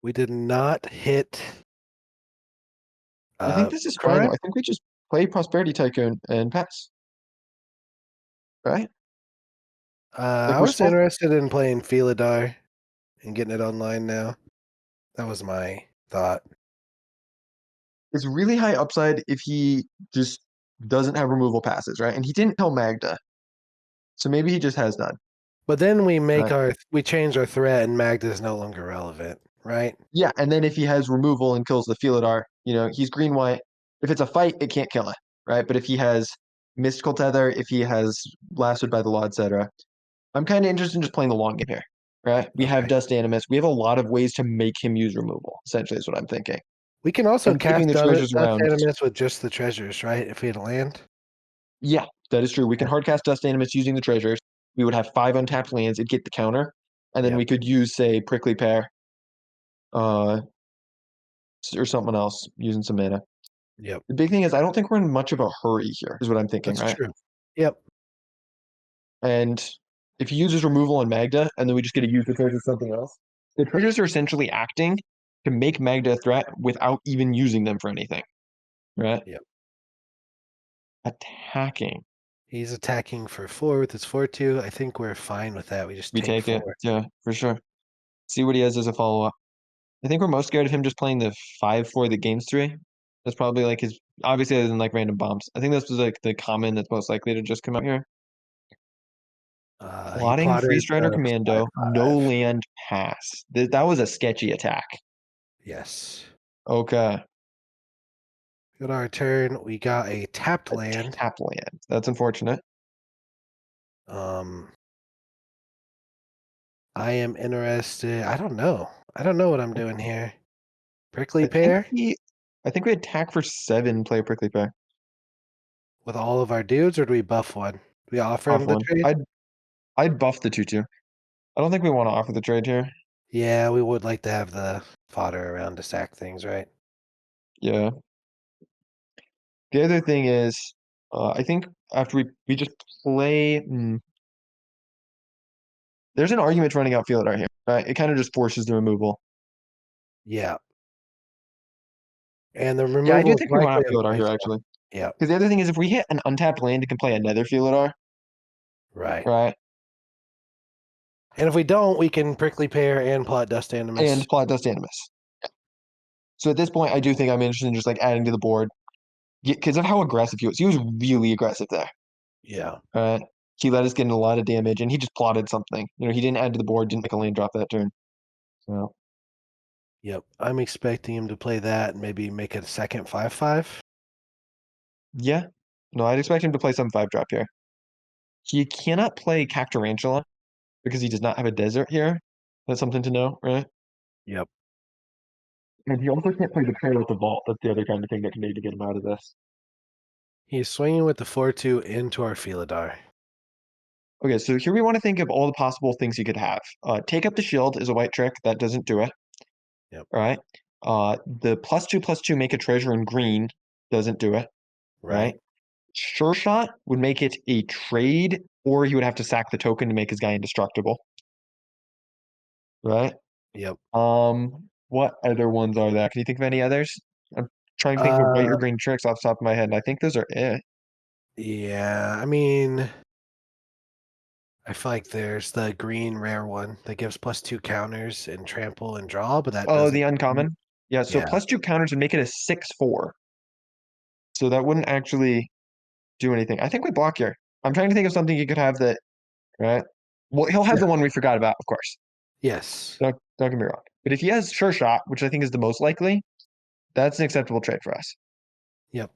We did not hit I think this is fine though. current. I think we just play Prosperity Tycoon and pass, right? Like I we're was supposed interested in playing Felidar and getting it online now. That was my thought. it's really high upside if he just doesn't have removal passes, right? And he didn't tell Magda. So maybe he just has none, But then right? we change our threat and Magda is no longer relevant, right? Yeah, and then if he has removal and kills the Felidar, he's green white. If it's a fight, it can't kill it, right? But if he has Mystical Tether, if he has Blasted by the Law, etc., I'm kind of interested in just playing the long game here, right? We have Okay. Dust Animus. We have a lot of ways to make him use removal, essentially, is what I'm thinking. We can also And keeping cast the treasures Dust around. Animus with just the treasures, right? If we had a land. Yeah, that is true. We can Yeah. hardcast Dust Animus using the treasures. We would have 5 untapped lands. It'd get the counter. And then Yep. we could use, say, Prickly Pear, uh, or something else using some mana. Yep. The big thing is I don't think we're in much of a hurry here, is what I'm thinking, That's right? true. Yep. And if he uses removal on Magda, and then we just get to use the treasures something else, the treasures are essentially acting to make Magda a threat without even using them for anything, right? Yep. Attacking. He's attacking for 4 with his 4/2. I think we're fine with that. We just We take take it. 4. Yeah, for sure. See what he has as a follow-up. I think we're most scared of him just playing the 5/4 that gains 3. That's probably like his, obviously other than like random bombs. I think this was like the common that's most likely to just come out here. He Plotting plotted Free Strider Commando, no 5/5. land pass. That was a sketchy attack. Yes. Okay. Good our turn. We got a tapped A land. tap land. That's unfortunate. Um, I am interested. I don't know. I don't know what I'm doing here. Prickly I think Pear we I think we attack for 7, play a Prickly Pear. with all of our dudes, or do we buff one? Do we offer Off him the one. trade? I'd buff the 2/2. I don't think we want to offer the trade here. Yeah, we would like to have the fodder around to sack things, right? Yeah. The other thing is, I think after we just play. There's an argument for running out Fieldar here, right? It kind of just forces the removal. Yeah. And the Yeah, I do removal is think we run likely out a Fieldar here, life. actually. Yeah. Because the other thing is, if we hit an untapped land, it can play another Fieldar, Right. right? And if we don't, we can prickly pear and plot dust animus. And plot Dust Animus. So at this point, I do think I'm interested in just like adding to the board because of how aggressive he was. He was really aggressive there, Yeah. right? He let us get in a lot of damage, and he just plotted something. He didn't add to the board, didn't make a land drop that turn. So Yep. I'm expecting him to play that and maybe make it a second 5/5. yeah, no, I'd expect him to play some 5-drop here. He cannot play Cactarantula because he does not have a desert here. That's something to know, right? Yep. And he also can't play Betrayal with the Vault. That's the other kind of thing that can maybe get him out of this. He's swinging with the 4/2 into our Fieldar. Okay, so here we want to think of all the possible things he could have. Take up the shield is a white trick. That doesn't do it. Yep. Right? The +2/+2 make a treasure in green doesn't do it. Right. Right? Sure Shot would make it a trade, or he would have to sack the token to make his guy indestructible. Right? Yep. What other ones are there? Can you think of any others? I'm trying to think of white or Uh, green tricks off the top of my head, and I think those are it. yeah. I mean, I feel like there's the green rare one that gives +2 counters and trample and draw, but that Oh, doesn't. the uncommon. Yeah, so Yeah. +2 counters would make it a 6/4. So that wouldn't actually do anything. I think we block here. I'm trying to think of something you could have that, right? Well, he'll have Yeah. the one we forgot about, of course. Yes. Don't get me wrong. But if he has Sure Shot, which I think is the most likely, that's an acceptable trade for us. Yep.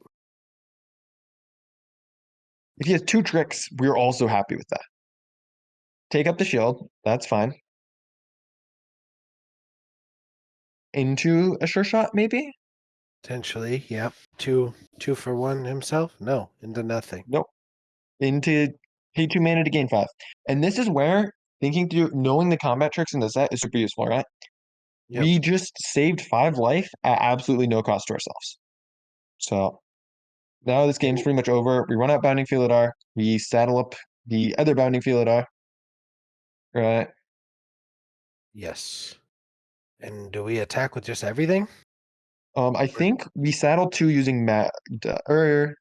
If he has 2 tricks, we're also happy with that. Take up the shield, that's fine. Into a Sure Shot, maybe? Potentially. Yep. Two for one himself? No, into nothing. Nope. Into pay 2 mana to gain 5. And this is where thinking through knowing the combat tricks in the set is super useful, right? Yep. We just saved 5 life at absolutely no cost to ourselves. So now this game's pretty much over. We run out Bounding Fieldar. We saddle up the other Bounding Fieldar. Right. Yes. And do we attack with just everything? I think we saddle 2 using Magda. Or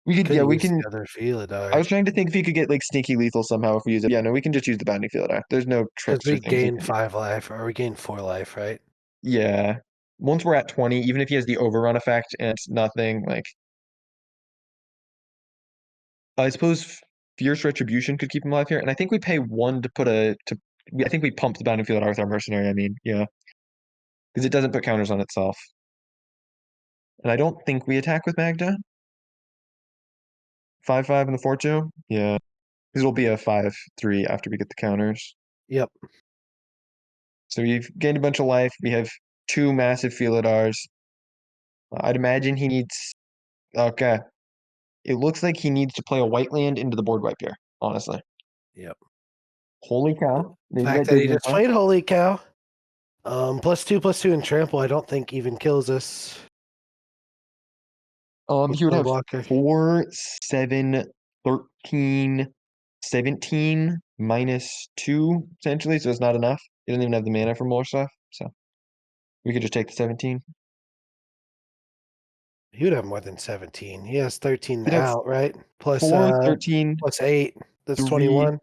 we We could, could yeah, we use can. the other I Fieldar was trying to think if you could get like sneaky lethal somehow if we use it. Yeah, no, we can just use the Bounding Fieldar. There's no because tricks or we things you gain can do. 5 life, or we gain 4 life, right? Yeah. Once we're at 20, even if he has the overrun effect and it's nothing, like I suppose Fierce Retribution could keep him alive here. And I think we pay 1 to put I think we pump the Bounding Fieldar with our Mercenary, I mean, yeah. Because it doesn't put counters on itself. And I don't think we attack with Magda. 5/5 and the 4/2? Yeah. This will be a 5/3 after we get the counters. Yep. So we've gained a bunch of life. We have 2 massive Fieldars. I'd imagine he needs. Okay. It looks like he needs to play a white land into the board wipe here, honestly. Yep. Holy cow. Maybe Fact that that did he make just sense. played Holy Cow. +2/+2 and trample, I don't think even kills us. With He would one have blocker. 4, 7, 13, 17 -2, essentially, so it's not enough. He doesn't even have the mana for more stuff, so we could just take the 17. He would have more than 17. He has 13 He'd have out, right? Plus 4, 13, plus 8. That's 3. 21.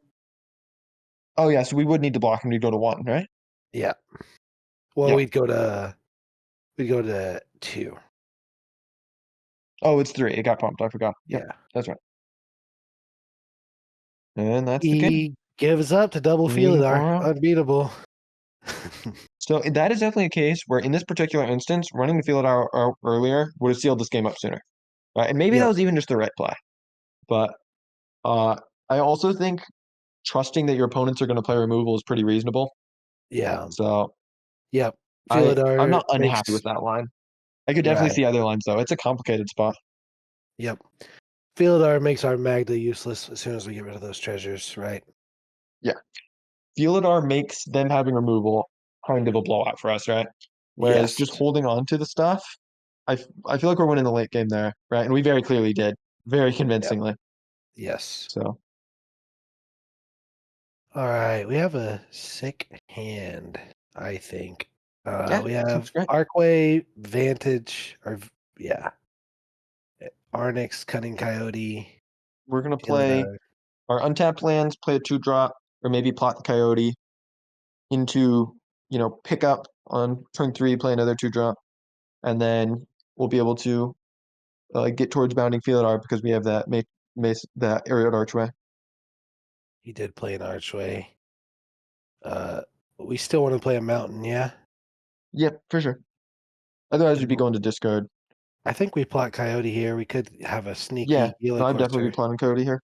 Oh, yeah, so we would need to block him to go to 1, right? Yeah. Well, Yeah. we'd go to 2. Oh, it's 3. It got pumped. I forgot. Yep, Yeah. that's right. And that's the game. He gives up to double We Fieldar. are out. Unbeatable. So that is definitely a case where, in this particular instance, running the field out earlier would have sealed this game up sooner. Right? And maybe that Yep. was even just the right play. But I also think trusting that your opponents are going to play removal is pretty reasonable. Yeah. So Yep. I'm Fieldar not unhappy makes with that line. I could definitely right. see other lines though. It's a complicated spot. Yep. Fieldar makes our Magda useless as soon as we get rid of those treasures, right? Yeah. Fieldar makes them having removal kind of a blowout for us, right? Whereas Yes. just holding on to the stuff, I feel like we're winning the late game there, right? And we very clearly did, very Yep. convincingly. Yes. So All right. We have a sick hand, I think. yeah, We looks have great. Arcway, Vantage, or yeah, Arnix, Cunning Coyote, We're gonna play Illidar. our untapped lands, play a 2-drop, or maybe plot the Coyote into, pick up on turn 3, play another 2-drop, and then we'll be able to get towards Bounding Fieldar because we have that mace that aerial archway. He did play an Archway. Uh, we still want to play a Mountain, yeah? Yep, for sure. Otherwise, you'd be And going to discard. I think we plot Coyote here. We could have a Yeah, sneaky Gila no, I'd definitely be Courser. plotting Coyote here.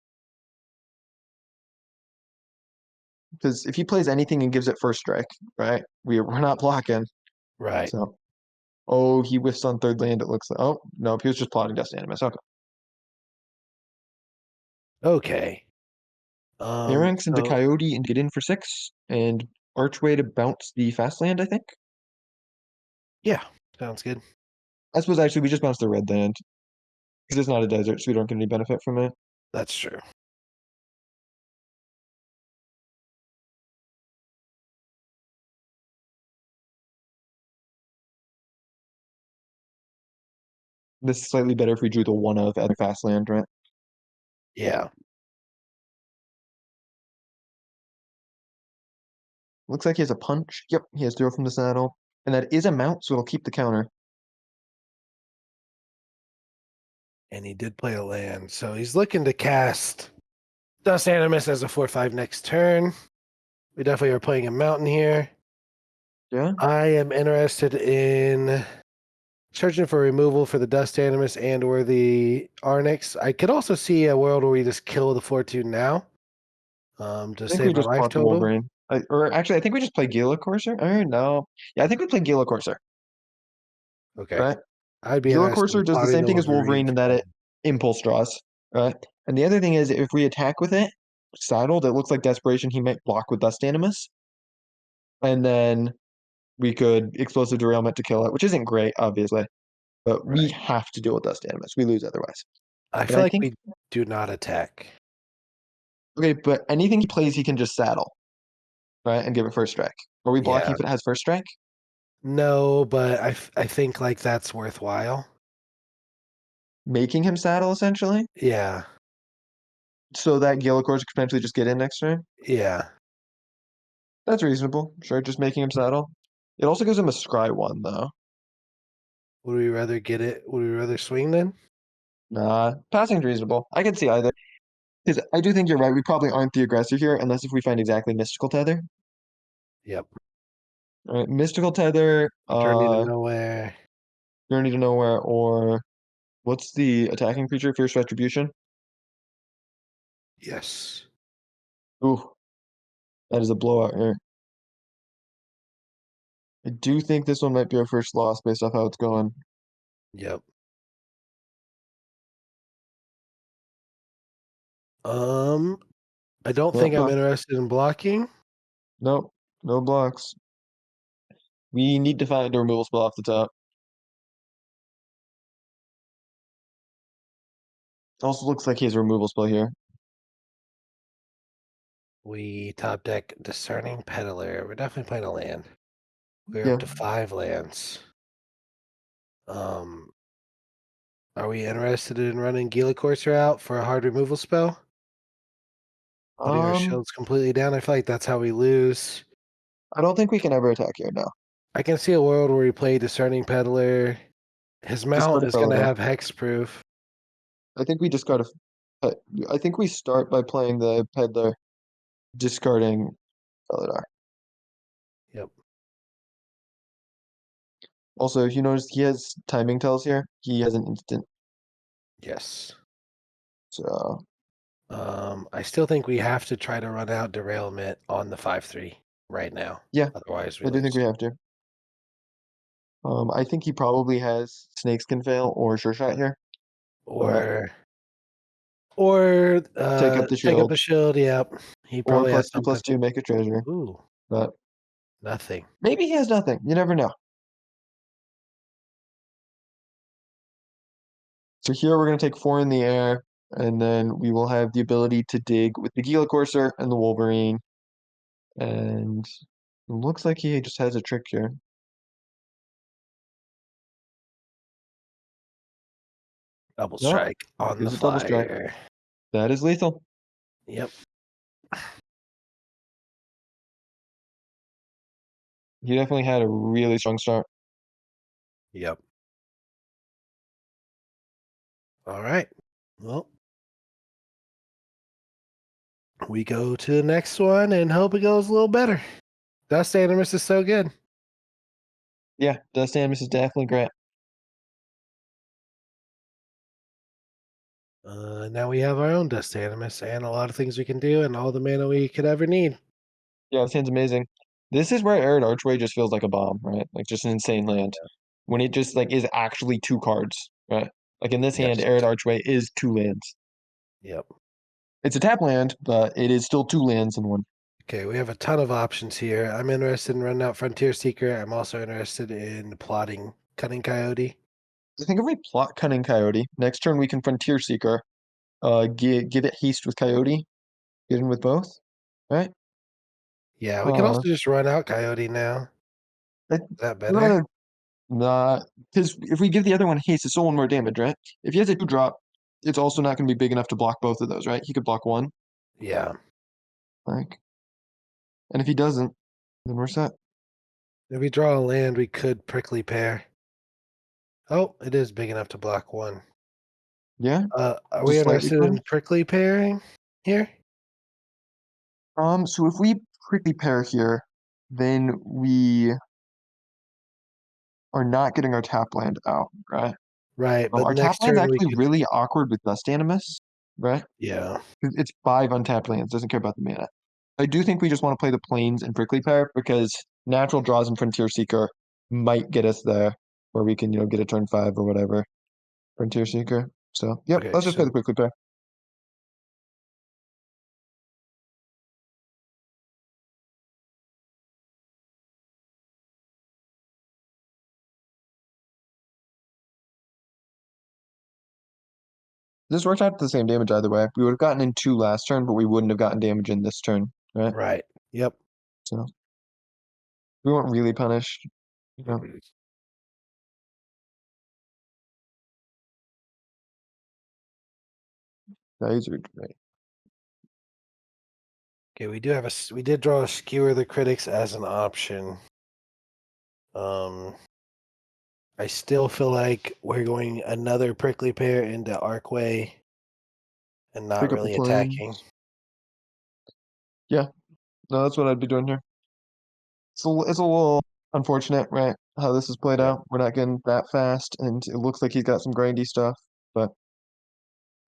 Because if he plays anything and gives it first strike, right? We're not blocking. Right. So, oh, he whiffs on third land. It looks like. Oh no, he was just plotting Dust Animus. Okay, Okay. Phalanx into So Coyote and get in for 6, and Archway to bounce the fast land. I think. yeah, sounds good. I suppose actually we just bounced the red land because it's not a desert, so we don't get any benefit from it. That's true. This is slightly better if we drew the one of other fast land, right? Yeah. Looks like he has a punch. Yep, he has throw from the saddle, and that is a mount, so it'll keep the counter. And he did play a land. So he's looking to cast Dust Animus as a 4/5 next turn. We definitely are playing a Mountain here. Yeah. I am interested in searching for removal for the Dust Animus and or the Arnix. I could also see a world where we just kill the 4/2 now. To I think we save our just life plot the total. Wolverine. Or actually, I think we just play Gila Courser. Or no. Yeah, I think we play Gila Courser, Okay. right? I'd be Gila interested in Courser does the plotting same the thing as Wolverine Wolverine in that from it impulse draws, right? And the other thing is, if we attack with it, saddled, it looks like Desperation, he might block with Dust Animus. And then we could Explosive Derailment to kill it, which isn't great, obviously. But we right. have to deal with Dust Animus. We lose otherwise. I And feel I like think, we do not attack. okay, but anything he plays, he can just saddle, right? And give it first strike. Are we blocking Yeah. if it has first strike? No, but I think like that's worthwhile. Making him saddle, essentially? Yeah. So that Gila Course could potentially just get in next turn? Yeah. That's reasonable. Sure, just making him saddle. It also gives him a scry 1, though. Would we rather get it? Would we rather swing then? Nah, passing's reasonable. I can see either. Because I do think you're right. We probably aren't the aggressor here, unless if we find exactly Mystical Tether. Yep. All right, Mystical Tether, Journey to nowhere. Journey to Nowhere, or what's the attacking creature? Fierce Retribution? Yes. Ooh, that is a blowout here. I do think this one might be our first loss based off how it's going. Yep. I don't Yep, think I'm interested in blocking. nope, no blocks. We need to find a removal spell off the top. Also looks like he has a removal spell here. We top deck Discerning Peddler. We're definitely playing a land. We're up Yeah. to 5 lands. Um, are we interested in running Gila Courser out for a hard removal spell? Putting our Um, shields completely down. I feel like that's how we lose. I don't think we can ever attack here now. I can see a world where we play Discerning Peddler. His Discard mount a is going to Felidar. have hexproof. I think we discard a. I think we start by playing the Peddler, discarding Felidar. Yep. Also, if you notice, he has timing tells here. He has an instant. Yes. So I still think we have to try to run out derailment on the 5/3 right now. yeah, Otherwise, we I do think lose. we have to. I think he probably has Snakeskin Veil or Sure Shot here, but Or or take up the take up shield the shield. Yep. He or probably has something. +2/+2 make a treasure. Ooh, But nothing. maybe he has nothing. You never know. So here we're going to take 4 in the air, and then we will have the ability to dig with the Gila Courser and the Wolverine. And it looks like he just has a trick here. Double No, strike on the is a double strike. flyer. That is lethal. Yep. He definitely had a really strong start. Yep. All right. Well, we go to the next one and hope it goes a little better. Dust Animus is so good. Yeah, Dust Animus is definitely great. Now we have our own Dust Animus and a lot of things we can do and all the mana we could ever need. Yeah, this hand's amazing. This is where Arid Archway just feels like a bomb, right? Like just an insane land. When it just like is actually 2 cards, right? Like in this hand, Yes. Arid Archway is 2 lands. Yep. It's a tap land, but it is still 2 lands in one. Okay, we have a ton of options here. I'm interested in running out Frontier Seeker. I'm also interested in plotting Cunning Coyote. I think if we plot Cunning Coyote, next turn we can Frontier Seeker, give it haste with Coyote, get in with both, right? Yeah, we can Uh, also just run out Coyote now. I'd Is that better? rather not, because if we give the other one haste, it's still 1 more damage, right? If he has a 2-drop, it's also not going to be big enough to block both of those, right? He could block one, Yeah. like, and if he doesn't, then we're set. If we draw a land, we could Prickly Pear. Oh, it is big enough to block one. Yeah, Are we just slightly interested better. in Prickly Pairing here? So if we Prickly Pear here, then we are not getting our tap land out, right? Right, but Our tap next land's turn we actually could. really awkward with Dust Animus, right? Yeah. 'Cause it's 5 untapped lands, doesn't care about the mana. I do think we just want to play the Plains and Prickly Pear because natural draws and Frontier Seeker might get us there, where we can, get a turn 5 or whatever. Frontier Seeker. So, yep, Okay, let's just play so the Prickly Pear. This worked out the same damage either way. We would have gotten in 2 last turn, but we wouldn't have gotten damage in this turn, right? right. Yep. So we weren't really punished. You know, these are great. Okay, we did draw a Skewer the Critics as an option. I still feel like we're going another Prickly Pear into Arcway and not Pick up the really attacking. Plains. Yeah, no, that's what I'd be doing here. It's a little unfortunate, right? How this is played Yep. out. We're not getting that fast, and it looks like he's got some grindy stuff, but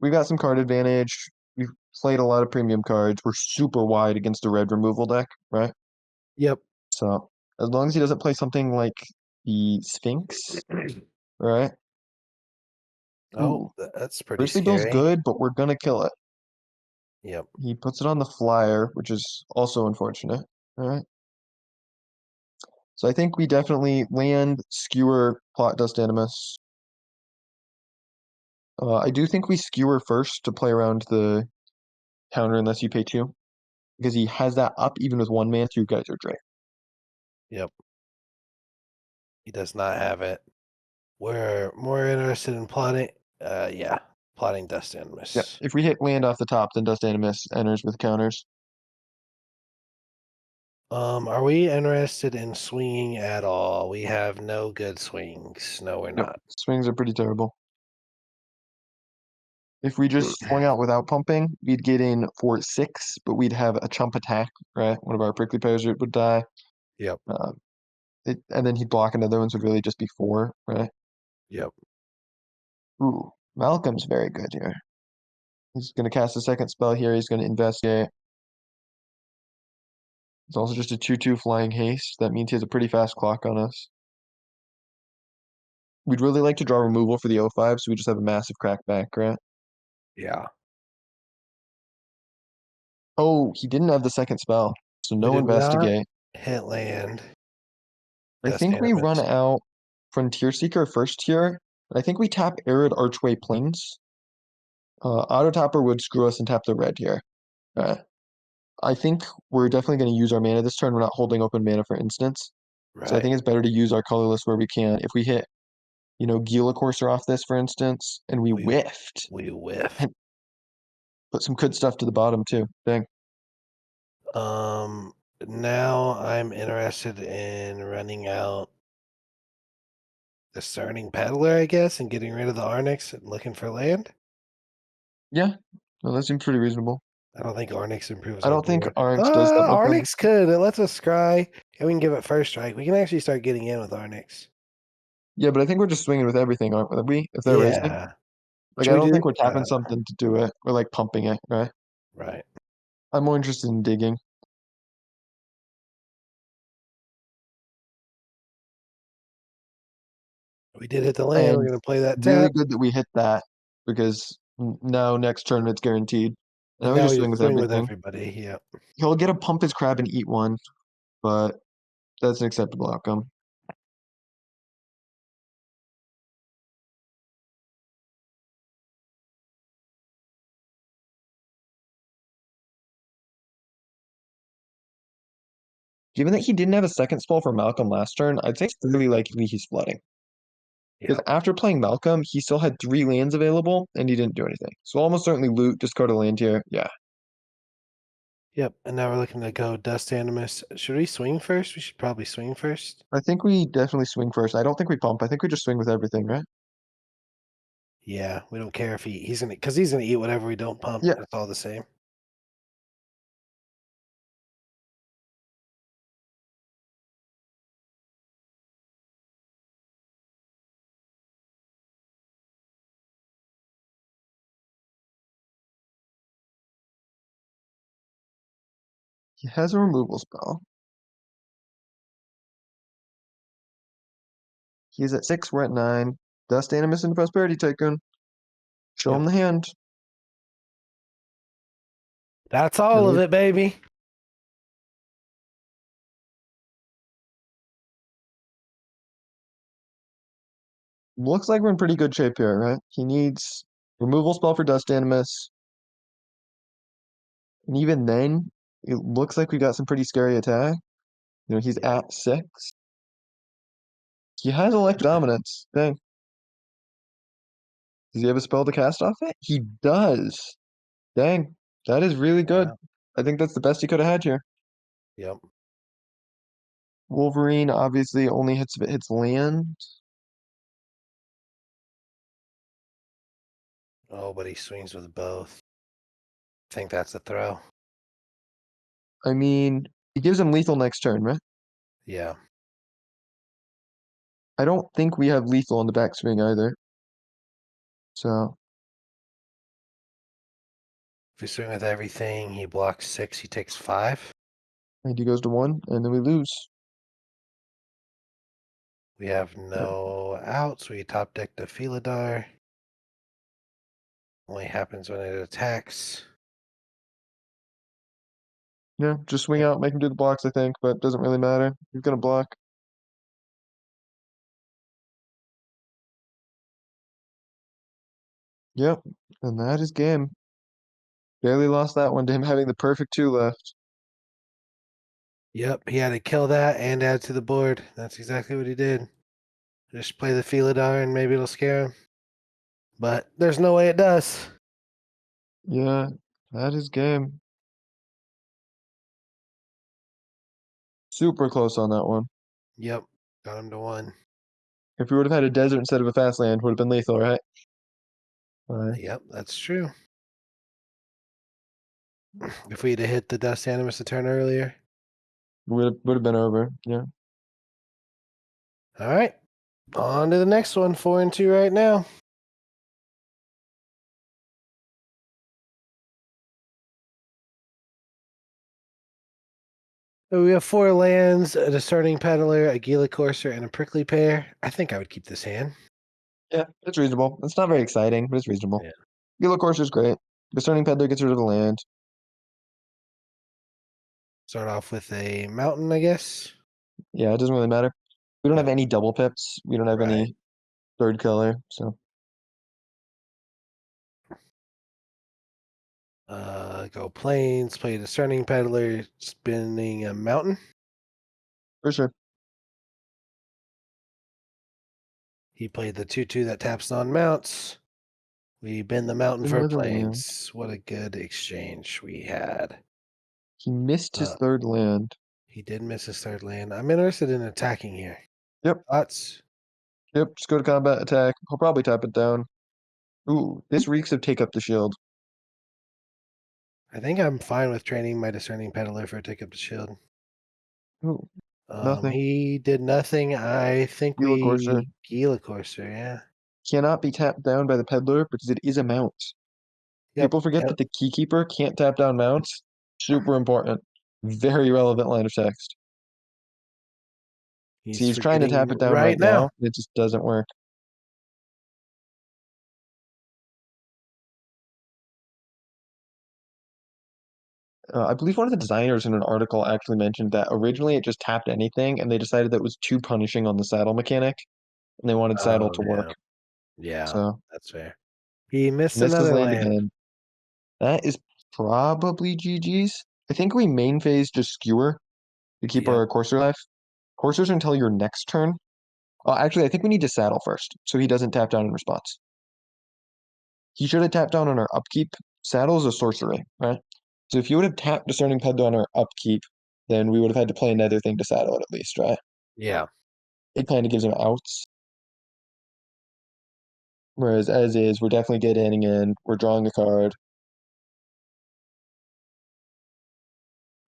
we got some card advantage. We've played a lot of premium cards. We're super wide against a red removal deck, right? Yep. So as long as he doesn't play something like the Sphinx, right? Oh, Ooh, that's pretty Grizzly Bill's scary. good, but we're gonna kill it. Yep. He puts it on the flyer, which is also unfortunate. All right. So I think we definitely land, skewer, plot Dust Animus. I do think we skewer first to play around the counter unless you pay 2. Because he has that up even with 1 man, 2 guys are Drake. Yep. He does not have it. We're more interested in plotting. Yeah, plotting Dust Yeah. Animus. If we hit land off the top, then Dust Animus enters with counters. Are we interested in swinging at all? We have no good swings. No, we're Yep. not. Swings are pretty terrible. If we just swung out without pumping, we'd get in for 6, but we'd have a chump attack, right? One of our prickly pears would die. Yep. Uh, and then he'd block, and other ones would really just be 4, right? Yep. Ooh, Malcolm's very good here. He's going to cast a second spell here. He's going to investigate. It's also just a 2/2 flying haste. That means he has a pretty fast clock on us. We'd really like to draw removal for the 05, so we just have a massive crackback, right? Yeah. Oh, he didn't have the second spell, so We no did not investigate. hit land. I Dust think we run Animus. out Frontier Seeker first here, I think we tap Arid Archway Plains. Auto Tapper would screw us and tap the red here. I think we're definitely going to use our mana this turn. We're not holding open mana for instance. So I Right. think it's better to use our colorless where we can. If we hit, Gila Courser off this, for instance, and we We whiffed, we whiff. and put some good stuff to the bottom too. Dang. Um, Now I'm interested in running out Discerning Peddler, I guess, and getting rid of the Arnix and looking for land. Yeah. No, that seems pretty reasonable. I don't think Arnix improves I our don't think board. RX does that much on. Arnix could. It lets us scry, and we can give it first strike. We can actually start getting in with Arnix. Yeah, but I think we're just swinging with everything, aren't we? If they're racing. Yeah. Like, Should I we don't do? think we're tapping something to do it. We're like pumping it, right? Right. I'm more interested in digging. We did hit the land. We're And gonna play that really tap, good that we hit that because now next turn it's guaranteed. And and now we now just we swing just with swing with everything. everybody. Yep. He'll get a pump his crab and eat one, but that's an acceptable outcome. Given that he didn't have a second spell for Malcolm last turn, I'd say it's really likely he's flooding. Because Yep. after playing Malcolm, he still had 3 lands available and he didn't do anything. So almost certainly loot, discard a land here. Yeah. Yep. And now we're looking to go Dust Animus. Should we swing first? We should probably swing first. I think we definitely swing first. I don't think we pump. I think we just swing with everything, right? Yeah. We don't care if he's gonna because he's gonna eat whatever we don't pump. Yeah. It's all the same. He has a removal spell. He's at 6, we're at 9. Dust Animus and Prosperity Tycoon. Show Yep. him the hand. That's And all of we it, baby. looks like we're in pretty good shape here, right? He needs removal spell for Dust Animus. And even then, it looks like we got some pretty scary attack. He's Yep. at 6. He has Electro Dominance. Dang. Does he have a spell to cast off it? He does. Dang. That is really good. Yeah. I think that's the best he could have had here. Yep. Wolverine obviously only hits if it hits land. Oh, but he swings with both. I think that's a throw. I mean, he gives him lethal next turn, right? Yeah. I don't think we have lethal on the backswing either. So, If we swing with everything, he blocks 6. He takes 5. and he goes to 1, and then we lose. We have no outs. We top deck the Felidar. Only happens when it attacks. Yeah, just swing out, make him do the blocks, I think, but it doesn't really matter. He's gonna block. Yep, and that is game. Barely lost that one to him having the perfect 2 left. Yep, he had to kill that and add to the board. That's exactly what he did. Just play the Felidar and maybe it'll scare him. But there's no way it does. Yeah, that is game. Super close on that one. Yep, got him to 1. If we would have had a desert instead of a fast land, would have been lethal, right? Yep, that's true. If we'd have hit the Dust Animus a turn earlier. Would have been over. Yeah. All right, on to the next one. 4 and 2 right now. So we have 4 lands, a Discerning Peddler, a Gila Courser, and a Prickly Pear. I think I would keep this hand. Yeah, it's reasonable. It's not very exciting, but it's reasonable. Yeah. Gila Course is great. Discerning Peddler gets rid of the land. Start off with a Mountain, I guess. Yeah, it doesn't really matter. We don't have Yep. any double pips. We don't have Right. any. third color. So Go plains, play discerning peddler, spinning a mountain. for sure. He played the 2/2 that taps on mounts. We bend the mountain for Another land. plains. What a good exchange we had. He missed his Uh, third land. he did miss his third land. I'm interested in attacking here. Yep. Thoughts? Yep. Just go to combat attack. He'll probably tap it down. Ooh, this reeks of take up the shield. I think I'm fine with training my discerning peddler for take up the shield. Ooh, nothing. He did nothing. I think Gila Courser we Gila Courser, yeah. cannot be tapped down by the peddler because it is a mount. Yep. People forget Yep. that the keykeeper can't tap down mounts. Super important. Very relevant line of text. See, He's he's trying to forgetting tap it down right right now. now. It just doesn't work. I believe one of the designers in an article actually mentioned that originally it just tapped anything, and they decided that was too punishing on the saddle mechanic, and they wanted saddle Oh to work. yeah. Yeah, So that's fair. He missed missed his another land land. again. That is probably GG's. I think we main phase just skewer to keep Yep. our courser alive. Coursers until your next turn. Oh, actually, I think we need to saddle first, so he doesn't tap down in response. He should have tapped down on our upkeep. Saddle is a sorcery, right? So if you would have tapped Discerning Peddler on our upkeep, then we would have had to play another thing to saddle it at least, right? Yeah. It kind of gives him outs. Whereas as is, we're definitely getting in. We're drawing a card.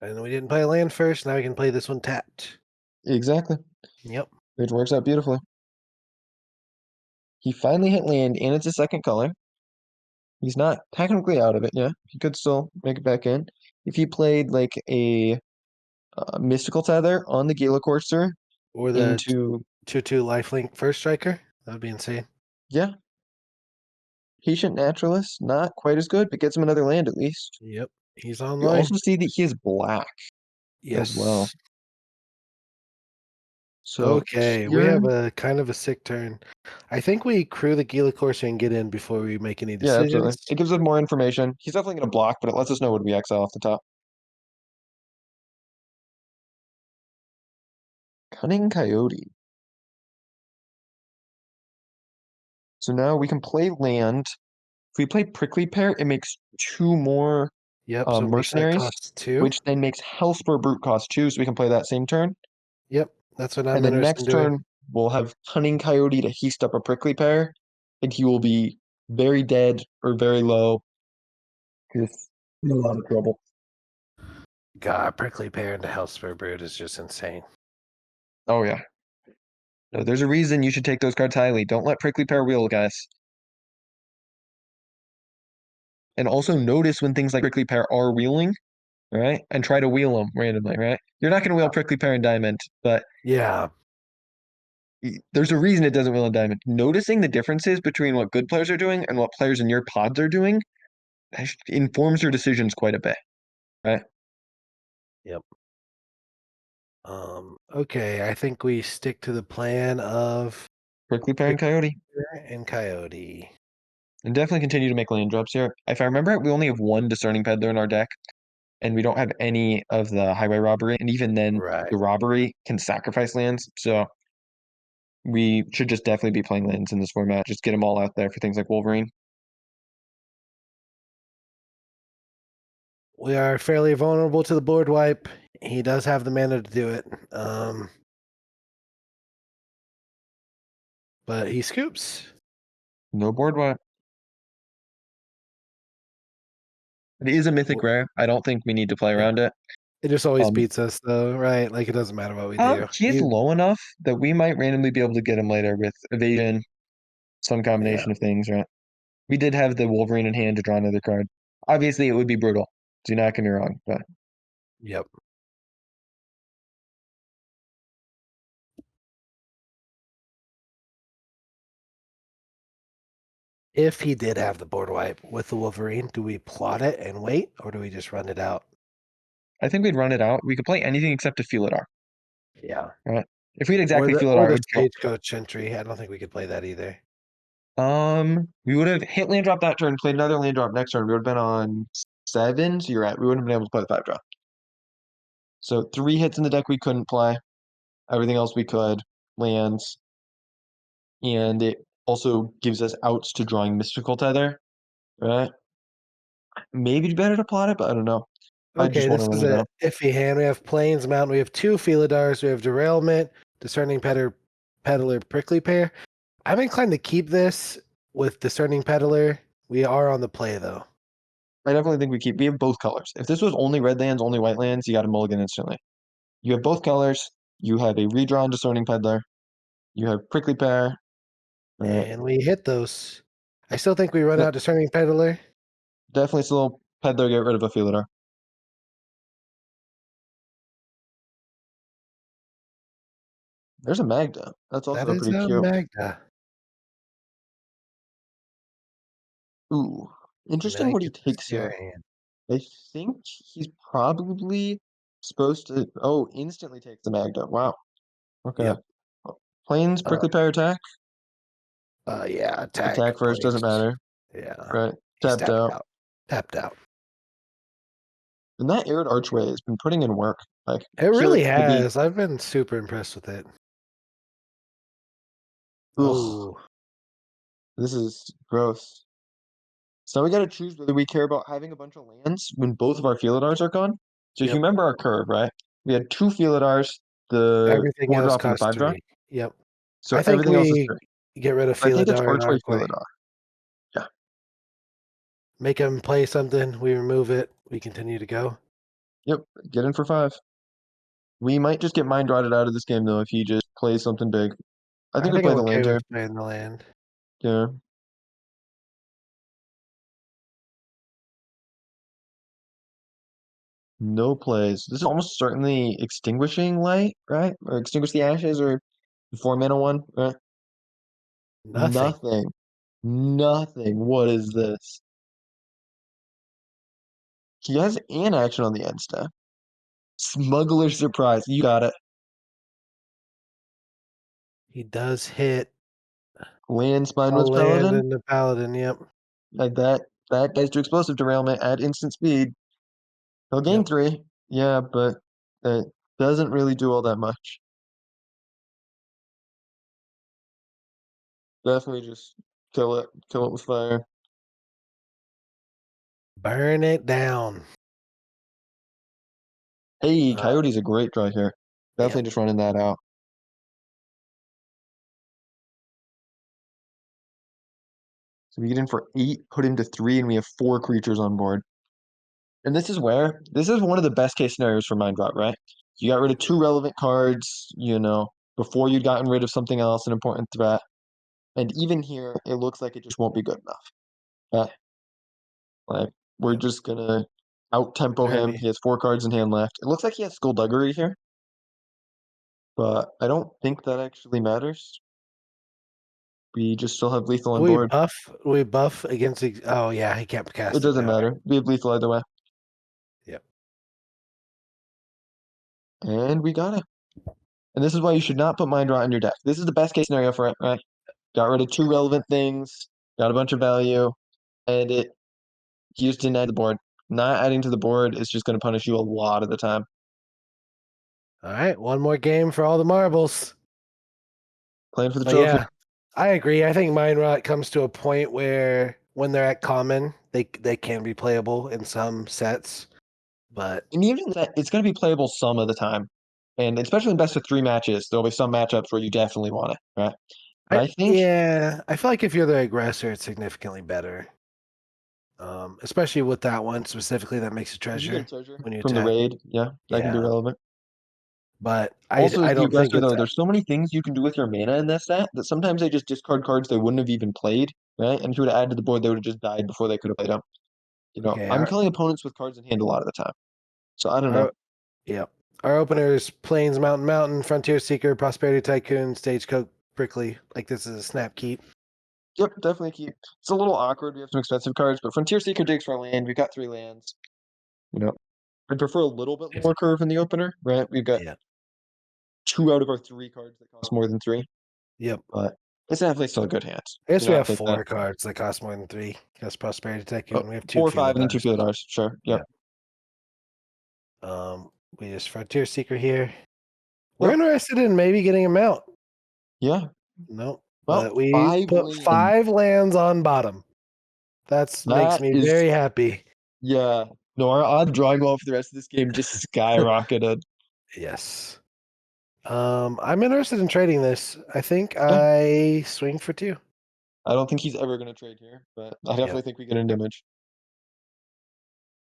And we didn't play a land first. Now we can play this one tapped. Exactly. Yep. Which works out beautifully. He finally hit land, and it's a second color. He's not technically out of it, yeah. He could still make it back in. If he played like a mystical tether on the Gila Courser Or the into 2/2 lifelink first striker. That would be insane. yeah, patient naturalist, not quite as good, but gets him another land at least. Yep. He's You online. also see that he is black as well. Yes. So Okay. We here, have a kind of a sick turn. I think we crew the Gila Corsair and get in before we make any yeah, absolutely. decisions. It gives us more information. He's definitely going to block, but it lets us know when we exile off the top. Cunning Coyote. So now we can play land. If we play Prickly Pear, it makes two more Yep. So it makes that mercenaries, cost 2. which then makes Hellspur Brute cost 2, so we can play that same turn. Yep. That's what I'm And then interested next in doing. turn, we'll have Cunning Coyote to haste up a Prickly Pear, and he will be very dead or very low. He's in a lot of trouble. God, Prickly Pear into Hellspur Brood is just insane. Oh, yeah. No, there's a reason you should take those cards highly. Don't let Prickly Pear wheel, guys. And also notice when things like Prickly Pear are wheeling, right? And try to wheel them randomly, right? You're not going to wheel Prickly Pear and Diamond, but Yeah. there's a reason it doesn't wheel in Diamond. Noticing the differences between what good players are doing and what players in your pods are doing informs your decisions quite a bit, right? Yep. Okay, I think we stick to the plan of Prickly Pear and Prickly Coyote. Pear and Coyote. And definitely continue to make land drops here. If I remember it, we only have one Discerning Peddler in our deck, and we don't have any of the Highway Robbery. And even then, Right. the Robbery can sacrifice lands. So we should just definitely be playing lands in this format. Just get them all out there for things like Wolverine. We are fairly vulnerable to the board wipe. He does have the mana to do it. But he scoops. No board wipe. It is a mythic rare. I don't think we need to play around it. It just always Um, beats us, though, right? Like, it doesn't matter what we do. he is low enough that we might randomly be able to get him later with evasion, some Yeah. combination of things, right? We did have the Wolverine in hand to draw another card. Obviously, it would be brutal. Do not get me wrong, but Yep. If he did have the board wipe with the Wolverine, do we plot it and wait, or do we just run it out? I think we'd run it out. We could play anything except a Feelidar, Yeah. right? If we had Or exactly the fielded or our, I the would kill. stagecoach entry. I don't think we could play that either. We would have hit land drop that turn, played another land drop next turn. We would have been on 7, so you're right. We wouldn't have been able to play the 5 drop. So 3 hits in the deck we couldn't play. Everything else we could. Lands. And it also gives us outs to drawing Mystical Tether. Right? Maybe better to plot it, but I don't know. I just Okay, want to this run is it a down. iffy hand. We have Plains Mountain. We have 2 Felidars. We have Derailment, Discerning Peddler, Prickly Pear. I'm inclined to keep this with Discerning Peddler. We are on the play though. I definitely think we have both colors. If this was only red lands, only white lands, you got a mulligan instantly. You have both colors. You have a redrawn Discerning Peddler. You have Prickly Pear. And we hit those. I still think we run De- out Discerning Peddler. definitely still Peddler, get rid of a Feeler. There's a Magda. That's That also is pretty a cute. Magda. Ooh, interesting what he Magnificent takes here. hand. I think he's probably supposed to. Oh, instantly takes the Magda. Wow. Okay. Yep. Plains, Uh, Prickly Pear attack. yeah, attack Attack first, doesn't Plains. matter. Yeah. Right. He's Tapped tapped out. out. Tapped out. And that Arid Archway has been putting in work. Like, It here, really maybe. has. I've been super impressed with it. Ugh, Oh, this is gross. So we got to choose whether we care about having a bunch of lands when both of our Felidars are gone. So if you yep. remember our curve, right? We had 2 Felidars, the Everything 4 else drop and the costs 5 drop. 3. Yep. So I think everything else is we 3. get rid of I think it's Felidar and Archway Archway. Felidar. Yeah. Make him play something. We remove it. We continue to go. Yep. Get in for 5. We might just get mind rotted out of this game though if he just plays something big. I I think we think I'm play the okay land with here. playing the land. Yeah. No plays. This is almost certainly extinguishing light, right? Or extinguish the ashes or the 4 mana one, right? Nothing. Nothing. Nothing. What is this? He has an action on the end step. Smuggler surprise. You got it. He does hit Land a Spineless land Paladin. and the paladin. Yep. Like that dies to explosive derailment at instant speed. He'll gain Yep. 3. Yeah, but it doesn't really do all that much. Definitely just kill it. Kill it with fire. Burn it down. Hey, Uh, Coyote's a great draw here. yep. Definitely just running that out. So we get in for 8, put him to 3, and we have 4 creatures on board. And this is one of the best case scenarios for Mind Drop, right? You got rid of 2 relevant cards, before you'd gotten rid of something else, an important threat. And even here, it looks like it just won't be good enough. Right? Like, we're Yep. just gonna out tempo There him. we He has 4 cards in hand left. It looks like he has Skullduggery here, but I don't think that actually matters. We just still have lethal on we board. buff. We buff against. Oh yeah, he can't It cast it doesn't now. matter. We have lethal either way. Yep. And we got it. And this is why you should not put Mind Rot in your deck. This is the best case scenario for it, right? Got rid of 2 relevant things, got a bunch of value, and it just didn't add to the board. Not adding to the board is just going to punish you a lot of the time. All right, one more game for all the marbles. Playing for the But trophy. yeah, I agree. I think Mind Rot comes to a point where when they're at common, they can be playable in some sets. But And even that, it's going to be playable some of the time. And especially in best of 3 matches, there'll be some matchups where you definitely want it, right? But I think I feel like if you're the aggressor, it's significantly better. Especially with that one specifically that makes a if you get a treasure treasure when you from the attack. raid, yeah, that can be Yeah, relevant. but Also, as I the don't think aggressor, it's though, there's so many things you can do with your mana in this set that sometimes they just discard cards they wouldn't have even played, right? And if you would have added to the board, they would have just died before they could have played them. okay. I'm killing opponents with cards in hand a lot of the time. So I don't know. Our yeah, our openers: Plains, Mountain, Frontier Seeker, Prosperity Tycoon, Stagecoach, Prickly. Like this is a snap keep. Yep, definitely keep. It's a little awkward. We have some expensive cards, but Frontier Seeker digs for land. We've got 3 lands. You know, I prefer a little bit lower curve in the opener, right? We've got Yeah, 2 out of our 3 cards that cost more than 3, Yep. but it's definitely still a good hand. I Do guess we not have think that. 4 cards that cost more than 3. That's Prosperity Oh, Tycoon. We have 2 4 or 5 and then 2 Felidars. Felidars. Sure. Yeah. Yep. We just Frontier Seeker here. We're Yep. interested in maybe getting him out. Yeah. No, Well, but we 5 put land. 5 lands on bottom. That makes That me is, very happy. yeah. No, our odd drawing wall for the rest of this game just skyrocketed. Yes. I'm interested in trading this. I think Yeah. I swing for 2. I don't think he's ever going to trade here, but I Yep. definitely think we get an image.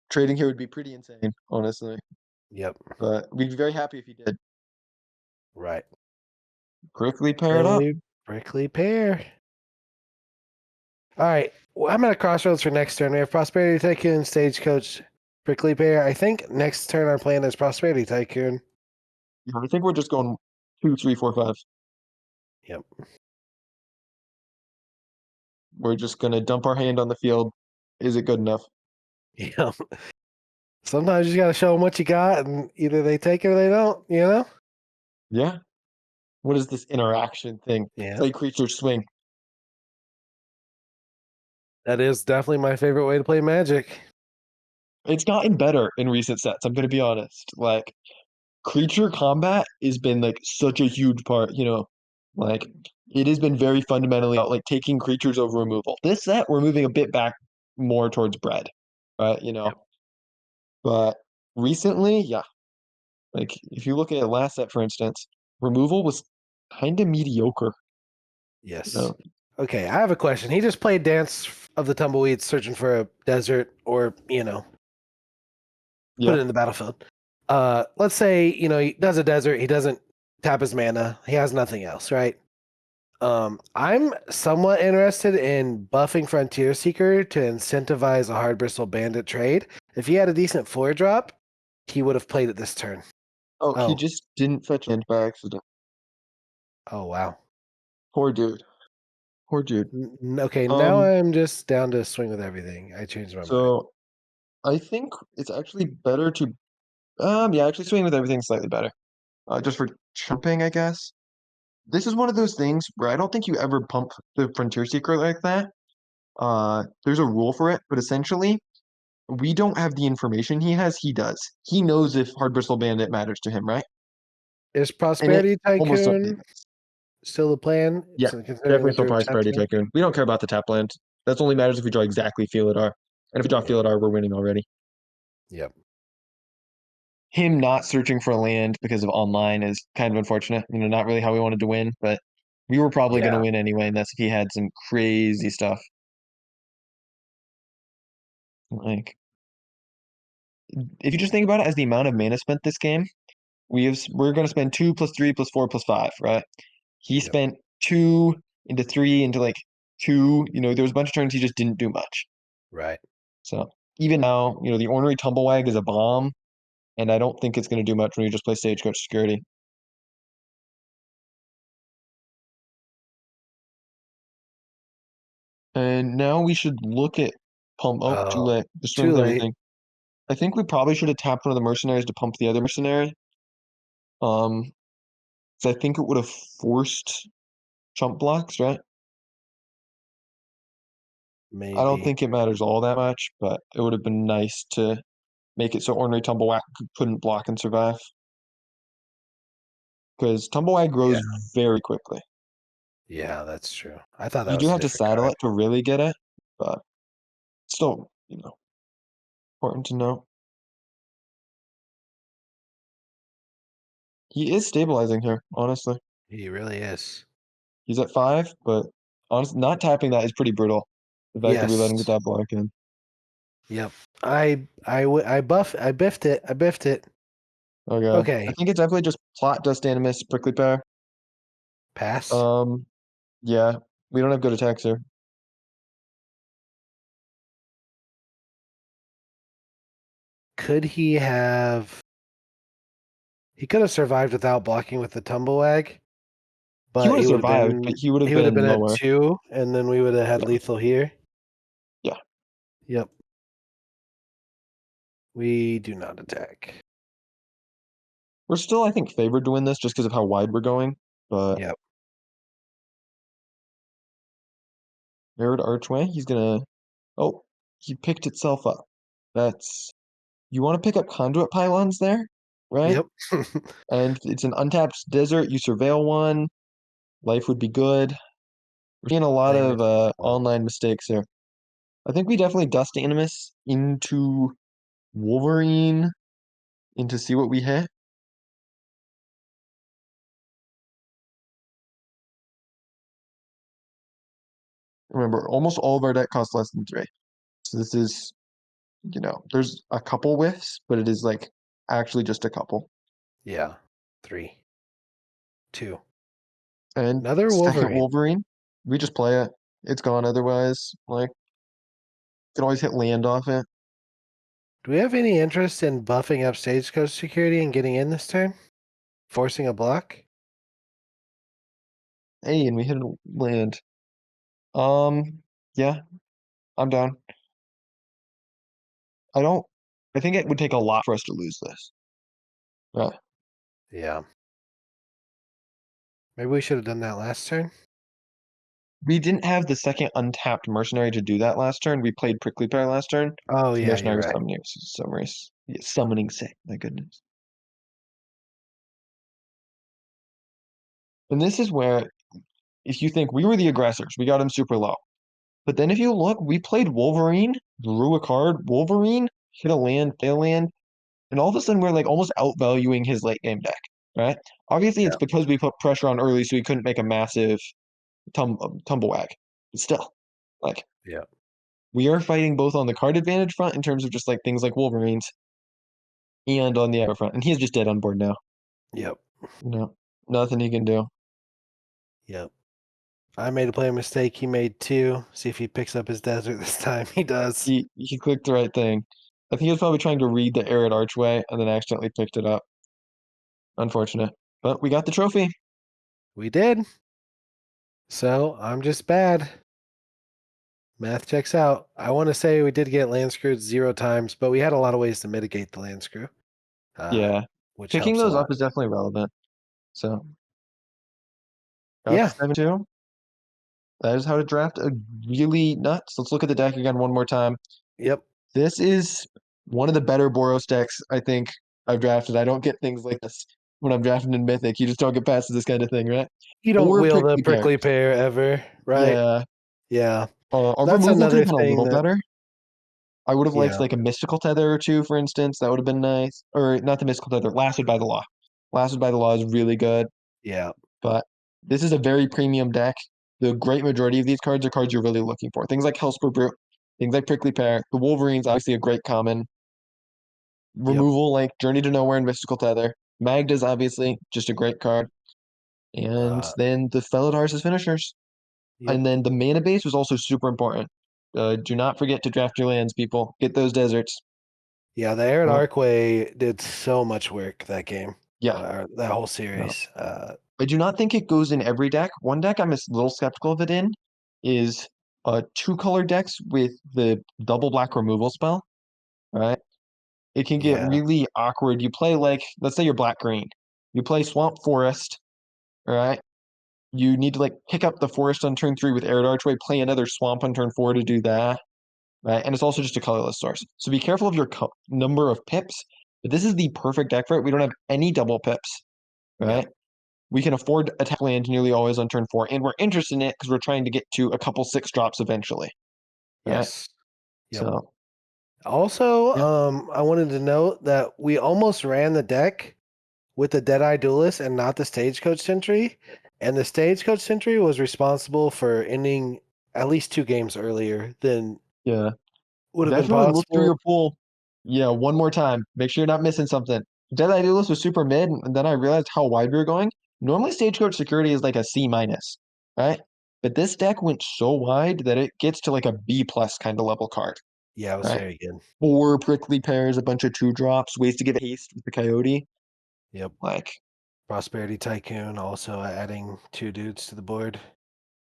Trading here would be pretty insane, honestly. Yep. But we'd be very happy if he did. Right. Quickly pair it up. Prickly pear. All right. Well, I'm at a crossroads for next turn. We have Prosperity Tycoon, Stagecoach, Prickly Pear. I think next turn our plan is Prosperity Tycoon. Yeah, I think we're just going 2, 3, 4, 5. Yep. We're just gonna dump our hand on the field. Is it good enough? Yeah. Sometimes you just gotta show them what you got, and either they take it or they don't. You know. Yeah. What is this interaction thing? Yeah. Play creature swing. That is definitely my favorite way to play Magic. It's gotten better in recent sets. I'm gonna be honest. Like creature combat has been like such a huge part. Like it has been very fundamentally about like taking creatures over removal. This set we're moving a bit back more towards bread, right? Yep. But recently, yeah. Like if you look at last set, for instance, removal was kind of mediocre. You Yes. know? Okay, I have a question. He just played Dance of the Tumbleweeds, searching for a desert, or put it Yeah. in the battlefield. Let's say he does a desert. He doesn't tap his mana. He has nothing else, right? I'm somewhat interested in buffing Frontier Seeker to incentivize a Hard Bristle Bandit trade. If he had a decent 4-drop, he would have played it this turn. Oh, he Oh, just didn't fetch land by accident. oh wow. Poor dude. Poor dude. Okay, now Um, I'm just down to swing with everything. I changed my mind. so I think it's actually better to yeah, actually swing with everything slightly better. Just for chumping, I guess. This is one of those things where I don't think you ever pump the Frontier Seeker like that. There's a rule for it, but essentially we don't have the information he has, he does. He knows if Hard Bristle Bandit matters to him, right? Is And it Prosperity almost certainly Tycoon does. still the plan? Yeah, Considering definitely the still Druid Prosperity Champion? Tycoon. We don't care about the tap land. That only matters if we draw exactly Felidar. And if we draw Felidar, we're winning already. Yep. Him not searching for a land because of online is kind of unfortunate. Not really how we wanted to win, but we were probably going to Yeah. win anyway, and that's if he had some crazy stuff. Like, if you just think about it as the amount of mana spent this game, we're going to spend 2 plus 3 plus 4 plus 5, right? He Yep. spent 2 into 3 into like 2. There was a bunch of turns he just didn't do much. Right. So even now, the Ornery Tumblewag is a bomb, and I don't think it's going to do much when you just play Stagecoach Security. And now we should look at pump. Oh, too Oh, late. Just swing too with late. everything. I think we probably should have tapped one of the mercenaries to pump the other mercenary. Um, so I think it would have forced chump blocks, right? I don't Maybe. think it matters all that much, but it would have been nice to make it so Ornery Tumblewag couldn't block and survive. Because Tumblewag Yeah. grows very quickly. Yeah, that's true. I thought that You do was a have to different saddle card. it to really get it, but still, important to know. He is stabilizing here, honestly. He really is. He's at 5, but honestly, not tapping that is pretty brutal. The fact that we let him get Yes. that block in. Yep. I biffed it. I biffed it. Okay. I Okay. think it's definitely just plot Dust Animus, Prickly Pear. Pass. Um, yeah, we don't have good attacks here. Could he have? He could have survived without blocking with the Tumblewag, He but would have survived, but he would have he would have been been at lower. 2, and then we would have had Yeah, lethal here. yeah. Yep. We do not attack. We're still, I think, favored to win this just because of how wide we're going. But Yep. Mirrored Archway, he's gonna. Oh, he picked itself up. That's. You want to pick up conduit pylons there, right? Yep. And it's an untapped desert. You surveil one. Life would be good. We're seeing a lot Land of is well. online mistakes here. I think we definitely dust Animus into Wolverine into see what we hit. Remember, almost all of our deck costs less than 3. So this is, there's a couple whiffs, but it is like actually just a couple. Yeah. 3, 2. And Another second Wolverine. Wolverine, we just play it. It's gone otherwise. Like, can always hit land off it. Do we have any interest in buffing up Stagecoach security and getting in this turn? Forcing a block? Hey, and we hit a land. Yeah, I'm down. I don't. I think it would take a lot for us to lose this. Yeah. Yeah. Maybe we should have done that last turn. We didn't have the second untapped mercenary to do that last turn. We played Prickly Pear last turn. Oh, So yeah, you're mercenary was right. summoning sick. My goodness. And this is where, if you think we were the aggressors, we got him super low. But then if you look, we played Wolverine, drew a card, Wolverine, hit a land, fail land, and all of a sudden we're like almost outvaluing his late game deck, right? Obviously, Yeah. it's because we put pressure on early, so he couldn't make a massive tumblewag. But still, like Yeah. we are fighting both on the card advantage front in terms of just like things like Wolverines and on the aggro front. And he's just dead on board now. Yep. Nothing he can do. Yep. I made a play mistake. He made 2. See if he picks up his desert this time. He does. He clicked the right thing. I think he was probably trying to read the arid archway and then accidentally picked it up. Unfortunate. But we got the trophy. We did. So I'm just bad. Math checks out. I want to say we did get land screwed 0 times, but we had a lot of ways to mitigate the land screw, uh, Yeah. which Picking helps a those up lot. is definitely relevant. So got the Yeah. 7-2. That is how to draft a really nuts. Let's look at the deck again one more time. Yep. This is one of the better Boros decks I think I've drafted. I don't get things like this when I'm drafting in Mythic. You just don't get past this kind of thing, right? You don't 4 wheel the prickly pears. prickly pear ever, right? Yeah. Yeah. Our That's removal could another have been a thing little that, better. I would have liked yeah. like a mystical tether or two, for instance. That would have been nice. Or not the mystical tether, lasted by the law. Lasted by the law is really good, Yeah. but this is a very premium deck. The great majority of these cards are cards you're really looking for. Things like Hellspur Brute, things like Prickly Pear. The Wolverine's obviously a great common. Yep. Removal like Journey to Nowhere and Mystical Tether. Magda's obviously just a great card. And Uh, then the Felidars as finishers. yep. And then the mana base was also super important. Do not forget to draft your lands, people. Get those deserts. Yeah. The Arid Well, Archway did so much work that game, yeah. that whole No. series. I do not think it goes in every deck. One deck I'm a little skeptical of it in is 2-color decks with the double black removal spell. Right? It can get Yeah. really awkward. You play like, let's say you're black green. You play Swamp Forest, all right? You need to like pick up the forest on turn 3 with Arid Archway, play another swamp on turn 4 to do that, right? And it's also just a colorless source. So be careful of your number of pips. But this is the perfect deck for it. We don't have any double pips, Yep. right? We can afford attack land nearly always on turn 4, and we're interested in it because we're trying to get to a couple 6 drops eventually, right? Yes. Yep. So Also, yeah, I wanted to note that we almost ran the deck with the Deadeye Duelist and not the Stagecoach Sentry. And the Stagecoach Sentry was responsible for ending at least 2 games earlier than yeah. would have been Definitely look through possible. your pool. Yeah, one more time. Make sure you're not missing something. Dead Idealist was super mid, and then I realized how wide we were going. Normally, Stagecoach Security is like a C minus, right? But this deck went so wide that it gets to like a B plus kind of level card, Yeah, it was right? very good. 4 prickly pears, a bunch of 2 drops, ways to give haste with the Coyote. Yep. Like, Prosperity Tycoon also adding 2 dudes to the board.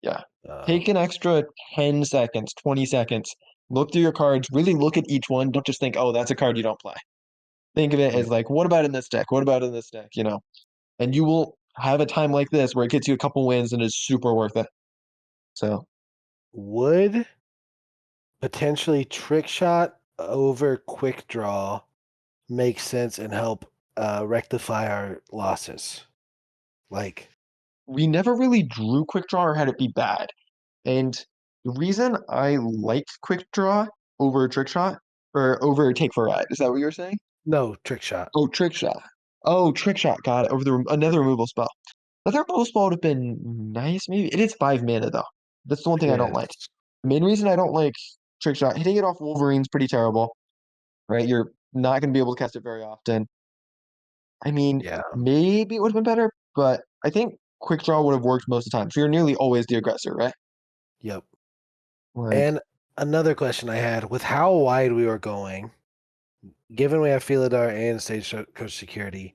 yeah. Take Um, an extra 10 seconds, 20 seconds. Look through your cards. Really look at each one. Don't just think, oh, that's a card you don't play. Think of it Yep. as like, what about in this deck? What about in this deck? And you will have a time like this where it gets you a couple wins and is super worth it. So Would potentially trick shot over quick draw make sense and help rectify our losses? Like, we never really drew quick draw or had it be bad. And the reason I like quick draw over trick shot or over take for a ride, is that what you were saying? no trick shot. Oh, trick shot. Oh, trick shot. Got it. Over another removal spell. Another removal spell would have been nice, maybe. It is 5 mana though. That's the one thing It I don't like. is. The main reason I don't like trick shot, hitting it off Wolverine's pretty terrible, right? You're not going to be able to cast it very often. I mean, Yeah. maybe it would have been better, but I think quick draw would have worked most of the time. So you're nearly always the aggressor, right? Yep. Like, And another question I had with how wide we were going, given we have Philidar and Stagecoach Security,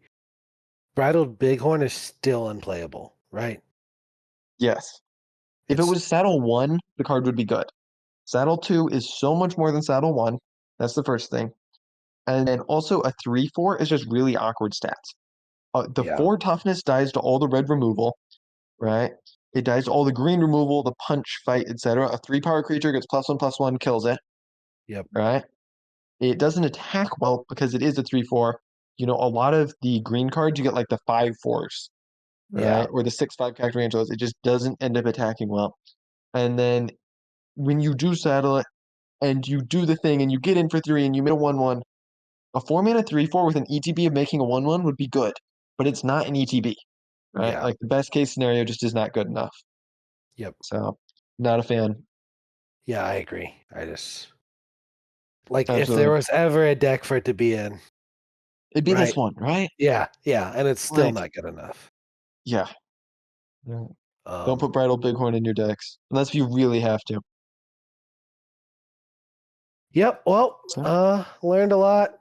Bridled Bighorn is still unplayable, right? yes. If it It's was Saddle 1, the card would be good. Saddle 2 is so much more than Saddle 1. That's the first thing. And then also a 3/4 is just really awkward stats. The yeah, 4 toughness dies to all the red removal, right? It dies to all the green removal, the punch, fight, etc. A 3 power creature gets +1/+1, kills it, yep, right? It doesn't attack well because it is a 3/4. A lot of the green cards, you get like the 5/4s, yeah, right? Or the 6/5 Cactus Angels. It just doesn't end up attacking well. And then when you do saddle it and you do the thing and you get in for 3 and you made a 1/1, a 4 mana 3/4 with an ETB of making a 1/1 would be good, but it's not an ETB, right? yeah, Like the best case scenario just is not good enough. yep. So, not a fan. Yeah, I agree. I just like if there Absolutely. was ever a deck for it to be in, It'd be this right? one, right? Yeah, yeah, and it's still Like, not good enough. yeah. Yeah. Don't Um, put Bridal Bighorn in your decks unless you really have to. yep. Well, So, learned a lot.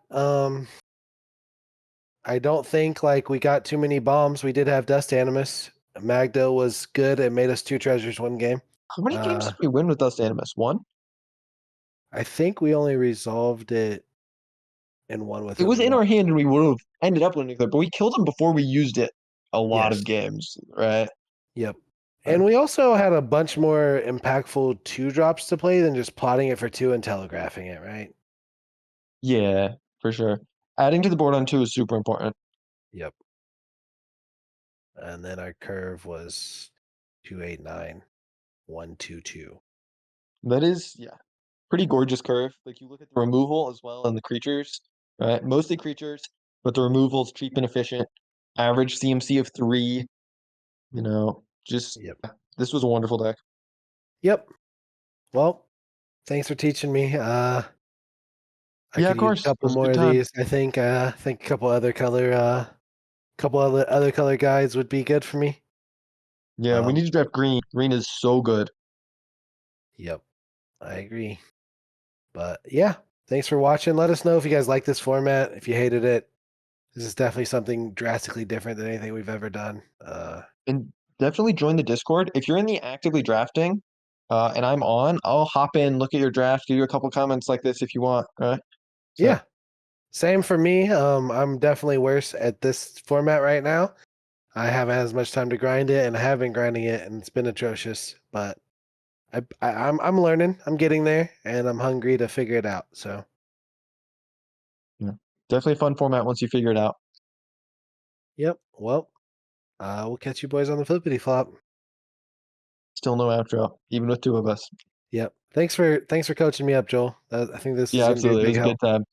I don't think like we got too many bombs. We did have Dust Animus. Magda was good. It made us 2 treasures one game. how many games Uh, did we win with Dust Animus? One? I think we only resolved it in one It was within in one. our hand and we would have ended up winning there, but we killed him before we used it a lot Yes. of games, right? Yep. Uh, And we also had a bunch more impactful 2 drops to play than just plotting it for 2 and telegraphing it, right? yeah, for sure. Adding to the board on 2 is super important. Yep. And then our curve was 289, 122. That is, yeah, pretty gorgeous curve. Like you look at the removal as well and the creatures, right? Mostly creatures, but the removal's cheap and efficient. Average CMC of 3, just Yep. this was a wonderful deck. Yep. Well, thanks for teaching me. I Yeah, could of use a course. It couple was a more good of time. these. I think a couple other color guides would be good for me. Yeah, we Um, need to draft green. Green is so good. yep, I agree. But yeah, thanks for watching. Let us know if you guys like this format. If you hated it, this is definitely something drastically different than anything we've ever done. And definitely join the Discord. If you're in the actively drafting, and I'm on, I'll hop in, look at your draft, give you a couple comments like this if you want, right? So Yeah, same for me. I'm definitely worse at this format right now. I haven't had as much time to grind it, and I have been grinding it, and it's been atrocious. But I'm learning. I'm getting there, and I'm hungry to figure it out. So yeah, definitely a fun format once you figure it out. yep. Well, we'll catch you boys on the flippity flop. Still no outro, even with 2 of us. Yep. Thanks for coaching me up, Joel. I think this is Yeah, going to be a absolutely. It big was a good help. time.